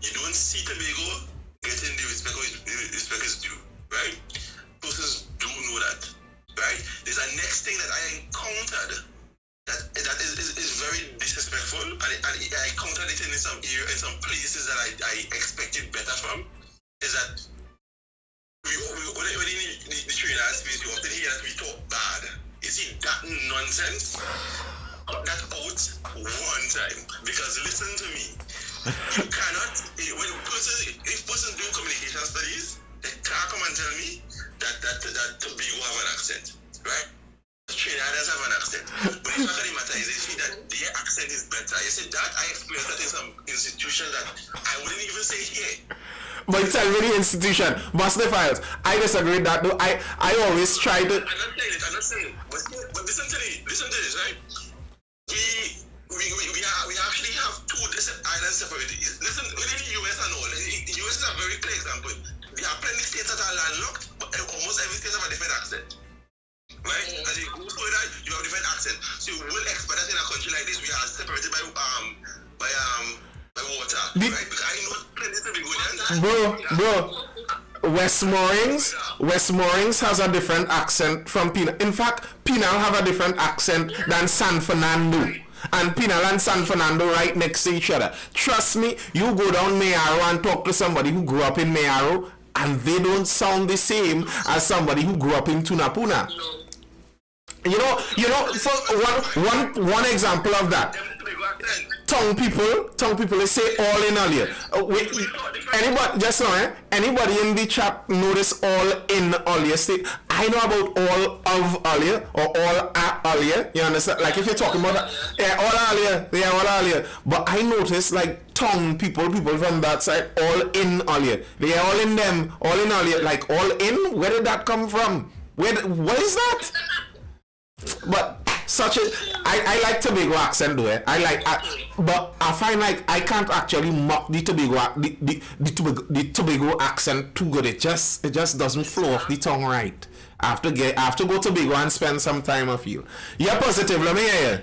Speaker 3: you don't see Tobago getting the respect is due, right? Persons don't know that, right? There's a next thing that I encountered that is very disrespectful, and I encountered it in some places that I expected better from, is that when in the Trinidad space, you often hear that we talk bad. You see that nonsense? Cut that out one time, because listen to me. You cannot, if persons do communication studies, they can't come and tell me that Tobago have an accent, right? Trinidaders have an accent. But the fact of the matter is, they see that their accent is better. You see that I experienced that in some institutions that I wouldn't even say here.
Speaker 1: But it's a really institution. Master Files. I disagree with that though. I always try to.
Speaker 3: I'm not saying. But listen to this, right? We actually have two islands separated. Listen, within the US and all, the US is a very clear example. There are plenty states that are landlocked, but almost every state have a different accent. Right? As you go further, you have different accent. So you will expect that in a country like this, we are separated by water. Right? Because I know plenty to be good.
Speaker 1: Bro. Westmoreans has a different accent from Penal. In fact, Penal have a different accent than San Fernando. And Penal and San Fernando right next to each other. Trust me, you go down Mayaro and talk to somebody who grew up in Mayaro, and they don't sound the same as somebody who grew up in Tunapuna. You know, for one example of that. Tongue people, they say all in earlier. Anybody in the chat notice all in earlier state? I know about all of earlier or all at earlier. You understand? Like if you're talking about that, all earlier. But I notice like tongue people from that side, all in earlier. They are all in them, all in earlier. Like all in? Where did that come from? What is that? But I like Tobago accent though. But I find like I can't actually mock the Tobago accent too good. It just doesn't flow off the tongue right. I have to go to Tobago and spend some time. I feel. Yeah, positive. Let me hear you.
Speaker 3: Yeah,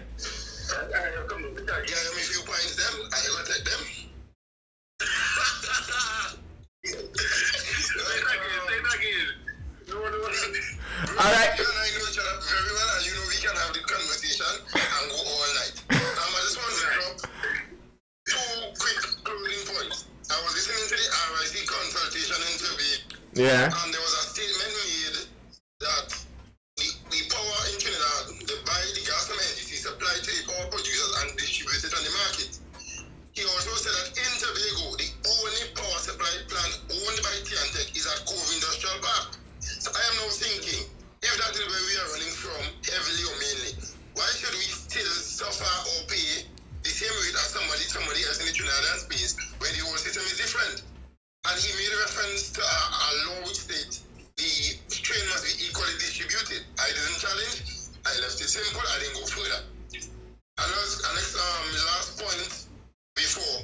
Speaker 3: let me few points them. I will take them.
Speaker 1: All right.
Speaker 3: You and I know each other very well, and you know we can have the conversation and go all night. I just want to drop two quick closing points. I was listening to the RIC consultation interview,
Speaker 1: Yeah.
Speaker 3: and there was a statement made that the power in Trinidad, they buy the gas from NGC, supply to the power producers and distribute it on the market. He also said that in Tobago, the only power supply plant owned by Tiantec is at Cove Industrial Park. So I am now thinking, if that is where we are running from, heavily or mainly, why should we still suffer or pay the same rate as somebody else in the Trinidadian space when the whole system is different? And he made reference to a law which states the strain must be equally distributed. I didn't challenge, I left it simple, I didn't go further. And last point before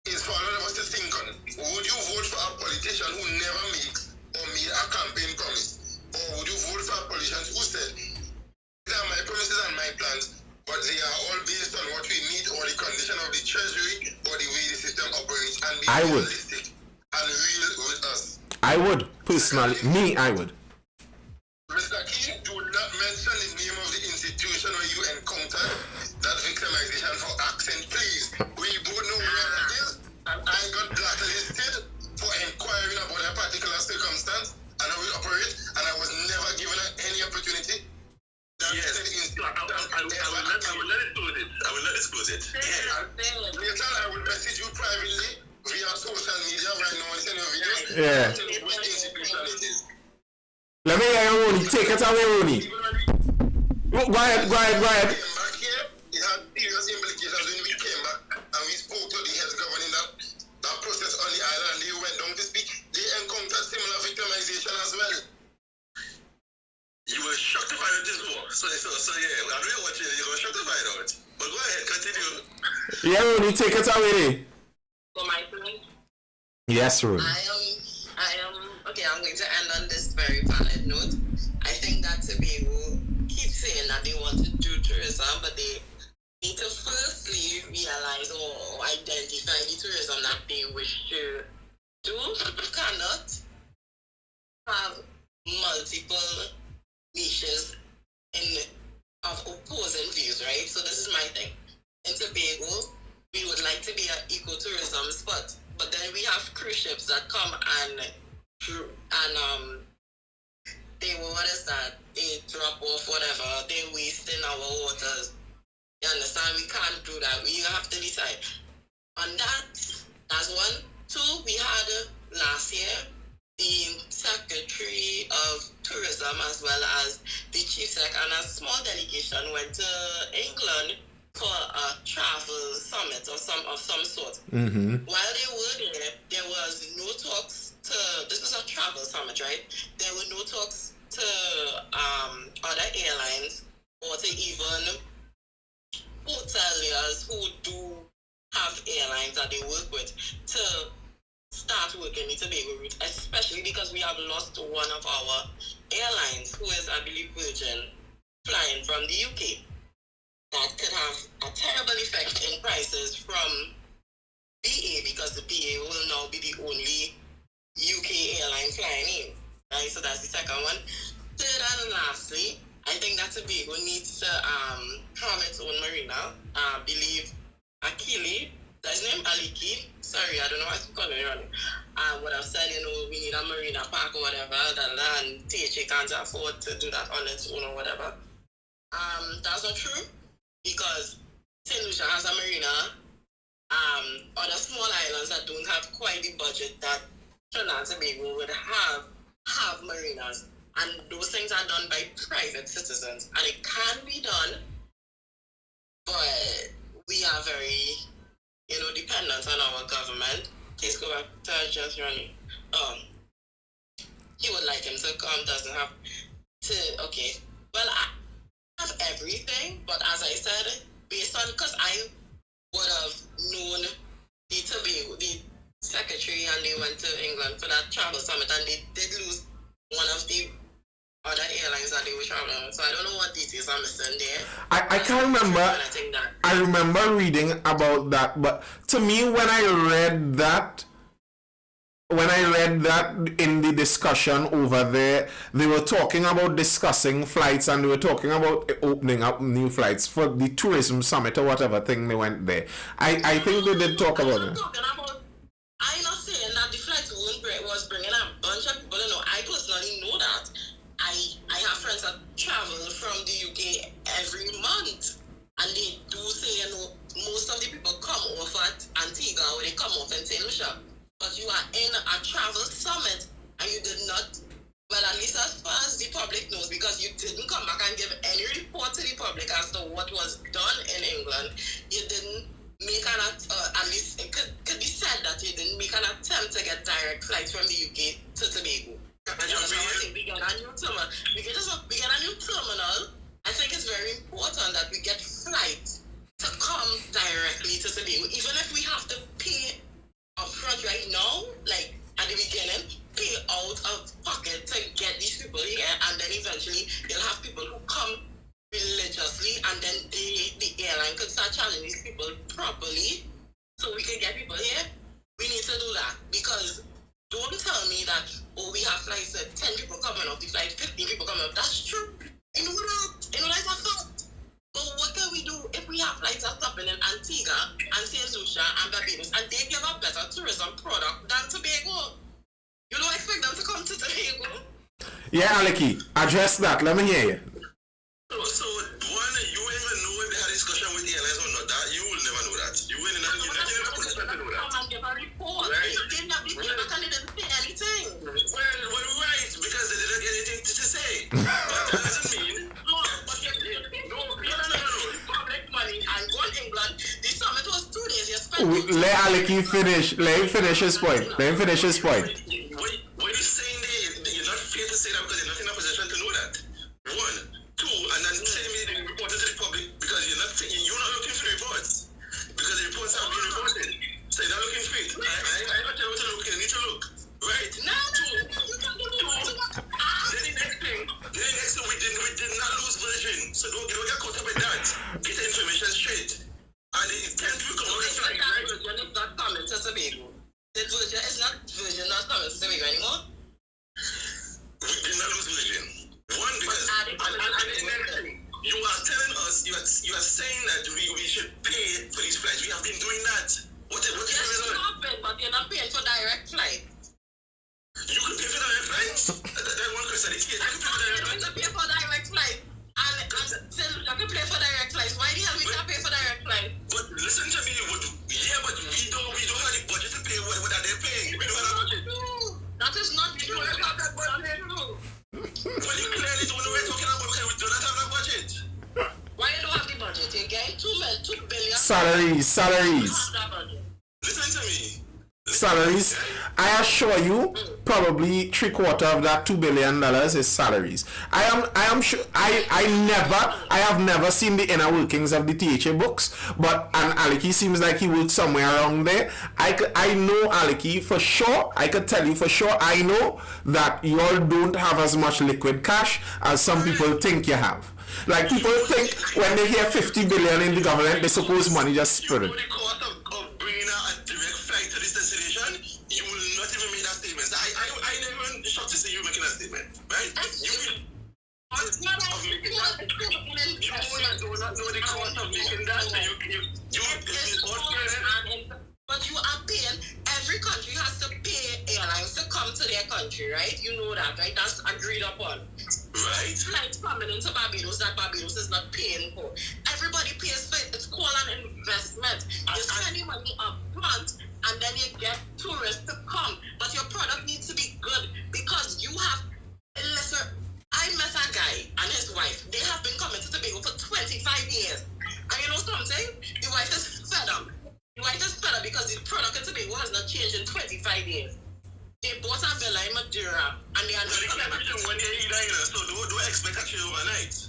Speaker 3: is for a lot of us to think on. Would you vote for a politician who never makes or made a campaign promise? Or would you vote for a politician who said, these are my promises and my plans, but they are all based on what we need or the condition of the treasury or the way the system operates, and be realistic and real with us?
Speaker 1: I would, personally. I would.
Speaker 3: Mr. Key, do not mention the name of the institution where you encountered that victimization for accent, please. We both know where that is, and I got blacklisted for inquiring about a particular circumstance and how we operate, and I was never given any opportunity.
Speaker 4: Yes, I will not disclose it.
Speaker 3: Yeah. Later, I will message you privately via social media right now and send you a video.
Speaker 1: Yeah.
Speaker 3: Tell you which institution it is.
Speaker 1: Let me hear you, Rooney. Take it away, Rooney. Go ahead.
Speaker 3: Came back here, it had serious implications when we came back and we spoke to the heads governing that process on the island. They went down to speak. They encountered similar victimization as well.
Speaker 4: You were shocked to find out this more. So yeah, I'm really watching it. You were shocked to find out. But go ahead, continue.
Speaker 1: Yeah, Rooney, take it away.
Speaker 2: For my turn,
Speaker 1: Yes, Rooney.
Speaker 2: okay, I'm going to end on this very valid note. I think that Tobago keeps saying that they want to do tourism, but they need to firstly realize or identify the tourism that they wish to do. You cannot have multiple niches of opposing views, right? So this is my thing. In Tobago, we would like to be an ecotourism spot, but then we have cruise ships that come and they drop off whatever, they waste in our waters. You understand? We can't do that. We have to decide. On that's one. Two, we had last year the Secretary of Tourism as well as the Chief Sec and a small delegation went to England for a travel summit or some sort.
Speaker 1: Mm-hmm.
Speaker 2: While they were there was no talks to, this was a travel summit, right? There were no talks to other airlines or to even hoteliers who do have airlines that they work with to start working in Tobago route, especially because we have lost one of our airlines who is, I believe, Virgin, flying from the UK. That could have a terrible effect in prices from BA because the BA will now be the only UK airline flying in. Right, so that's the second one. Third and lastly, I think that Tobago needs to have its own marina. I believe Akili, that's his name, Aliki. Sorry, I don't know what to call it running. Would have said, we need a marina park or whatever, and THA can't afford to do that on its own or whatever. That's not true, because St. Lucia has a marina. Other small islands that don't have quite the budget that Trinidad and Tobago would have marinas. And those things are done by private citizens. And it can be done, but we are very, dependent on our government. Please go back to just running. He would like him to come, doesn't have to, okay. Well, have everything, but as I said, based on, because I would have known the Tobago, the secretary, and they went to England for that travel summit, and they did lose one of the other airlines that they were traveling on. So I don't know what details I'm missing there.
Speaker 1: I can't remember. I remember reading about that, but to me, when I read that in the discussion over there, they were talking about discussing flights, and they were talking about opening up new flights for the tourism summit or whatever thing they went there. I think they did talk about it.
Speaker 2: I'm not saying that the flight was bringing a bunch of people. No, I personally know that. I have friends that travel from the UK every month, and they do say, most of the people come off at Antigua or they come off in St. Lucia. But you are in a travel summit, and you did not, well, at least as far as the public knows, because you didn't come back and give any report to the public as to what was done in England. You didn't make at least it could be said that you didn't make an attempt to get direct flights from the UK to Tobago. We get a new terminal. We get a new terminal. I think it's very important that we get flights to come directly to Tobago, even if we have to pay upfront right now, like at the beginning, pay out of pocket to get these people here, and then eventually you'll have people who come religiously, and then the airline could start charging these people properly, so we can get people here. We need to do that, because don't tell me that, we have flights that 10 people coming off the flight, 15 people coming off. That's true. You know that. That's a fact. But what can we do if we have flights that stopping in Antigua and St. Lucia and Barbados, and they give a better tourism product than Tobago? You don't expect them to come to Tobago?
Speaker 1: Yeah, Aleki, address that. Let me hear you.
Speaker 4: So one, you will even know if they had a discussion with the airlines or not. That you will never know that. You will not in a position to know that.
Speaker 2: Come and give a report.
Speaker 4: Right.
Speaker 2: They came back and they didn't say anything.
Speaker 4: Well, right, because they didn't get anything to say. But that doesn't mean.
Speaker 2: No. Public money and go to England. The summit was 2 days. You spent.
Speaker 1: Let Aleki finish. Let him finish his point.
Speaker 4: What you're saying there, you're not fair to say that because you're not in a position to know that. One, two, and then say me the report to the public because you're not looking for the reports. Because the reports have been reported. So you're not looking for it. I don't tell you to look, you need to look. Right?
Speaker 2: No, you can't do that.
Speaker 4: Then the next thing, we did not lose version. So don't get caught up with that. Get the information straight. And the 10 people come out and fly, right?
Speaker 2: Virgin is not coming to Tobago. The Virgin is not coming to Tobago anymore.
Speaker 4: We did not lose version. One, because you are telling us, you are saying that we should pay for these flights. We have been doing that. What is the result?
Speaker 2: But you're not paying for direct flight.
Speaker 4: You can pay for direct flights? That one question. You can
Speaker 2: pay for direct flight. And you can pay for direct flights. Why the hell we can't pay for direct flight?
Speaker 4: But listen to me. But we don't have the budget to pay what they're paying. We don't have the budget.
Speaker 2: That is not true.
Speaker 4: Well, you clearly don't know what we're talking about because we do not have the budget.
Speaker 2: Why you don't have the budget? You get 2 billion.
Speaker 1: Salaries.
Speaker 4: Listen to me.
Speaker 1: Salaries. I assure you, probably 3/4 of that $2 billion is salaries. I am sure. I have never seen the inner workings of the THA books, and Aleki seems like he works somewhere around there. I know Aleki for sure. I could tell you for sure. I know that you all don't have as much liquid cash as some people think you have. Like people think when they hear 50 billion in the government, they suppose money just spread.
Speaker 4: You know the cost of bringing a direct flight to this destination. You will not even make that statement. I never even shocked to see you making that statement, right? You will not know the cost of making that.
Speaker 2: But you are paying. Every country has to pay airlines to come to their country, right? You know that, right? That's agreed upon.
Speaker 4: Right.
Speaker 2: Flights coming into Barbados that Barbados is not paying for. Everybody pays for it. It's called an investment. You spend your money up front and then you get tourists to come. But your product needs to be good because you have. Listen, I met a guy and his wife. They have been coming to Tobago for 25 years. And you know something? The wife is fed up. The wife is fed up because the product in Tobago has not changed in 25 years. They bought a villa in Madeira and they are not coming back.
Speaker 4: One year either, so don't expect a change overnight.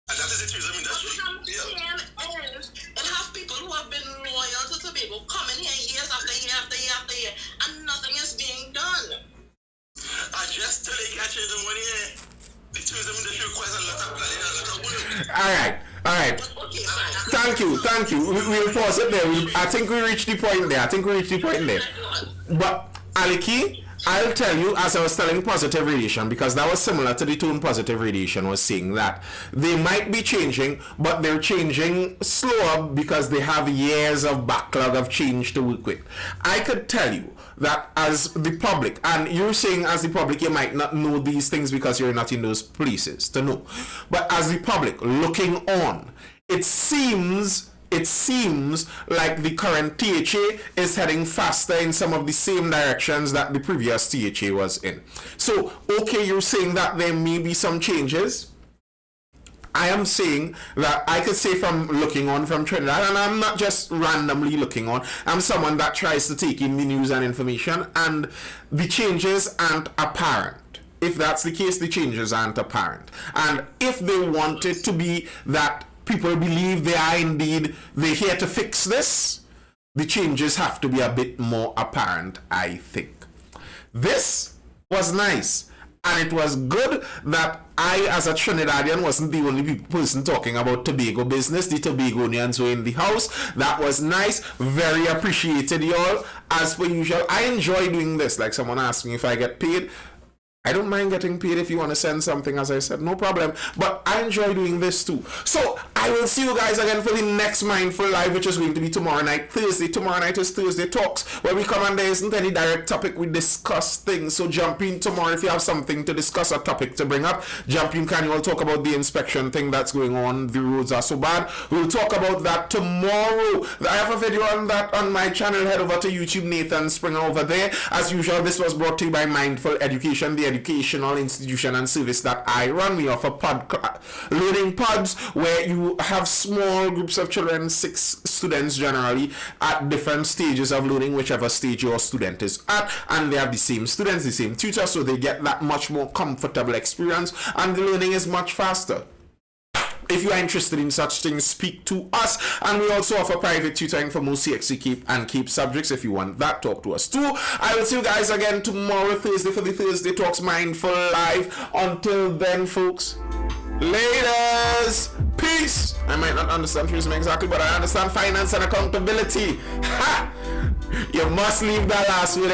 Speaker 4: And that is the tourism
Speaker 2: What
Speaker 4: industry.
Speaker 2: I'm saying is, and have people who have been loyal to Tobago coming here years after year after year after year, and nothing is being done.
Speaker 4: I just tell you, catch the money here. The tourism industry requires a lot of planning and a lot of work.
Speaker 1: All right.
Speaker 2: Okay, fine.
Speaker 1: Thank you. We'll pause it there. I think we reached the point there. But Aliki, I'll tell you, as I was telling positive radiation, because that was similar to the tone positive radiation was saying, that they might be changing, but they're changing slower because they have years of backlog of change to work with. I could tell you that as the public, and you're saying as the public you might not know these things because you're not in those places to know, but as the public looking on, it seems like the current THA is heading faster in some of the same directions that the previous THA was in. So, okay, you're saying that there may be some changes. I am saying that I could say from looking on from Trinidad, and I'm not just randomly looking on, I'm someone that tries to take in the news and information, and the changes aren't apparent. If that's the case, the changes aren't apparent. And if they want it to be that people believe they're here to fix this, the changes have to be a bit more apparent, I think. This was nice. And it was good that I, as a Trinidadian, wasn't the only person talking about Tobago business. The Tobagonians were in the house. That was nice. Very appreciated, y'all. As per usual, I enjoy doing this. Like someone asked me if I get paid. I don't mind getting paid if you want to send something, as I said, no problem. But I enjoy doing this too. So I will see you guys again for the next Mindful Live, which is going to be tomorrow night, Thursday. Tomorrow night is Thursday Talks, where we come and there isn't any direct topic. We discuss things. So jump in tomorrow if you have something to discuss, a topic to bring up. Jump in, can you all talk about the inspection thing that's going on? The roads are so bad. We'll talk about that tomorrow. I have a video on that on my channel. Head over to YouTube, Nathan Springer over there. As usual, this was brought to you by Mindful Education, the educational institution and service that I run. We offer learning pods where you have small groups of children, 6 students generally, at different stages of learning, whichever stage your student is at, and they have the same students, the same tutor, so they get that much more comfortable experience and the learning is much faster. If you are interested in such things, speak to us. And we also offer private tutoring for most CXC Cape subjects. If you want that, talk to us too. I will see you guys again tomorrow, Thursday, for the Thursday Talks Mindful Live. Until then, folks, laters. Peace. I might not understand tourism exactly, but I understand finance and accountability. Ha! You must leave that last with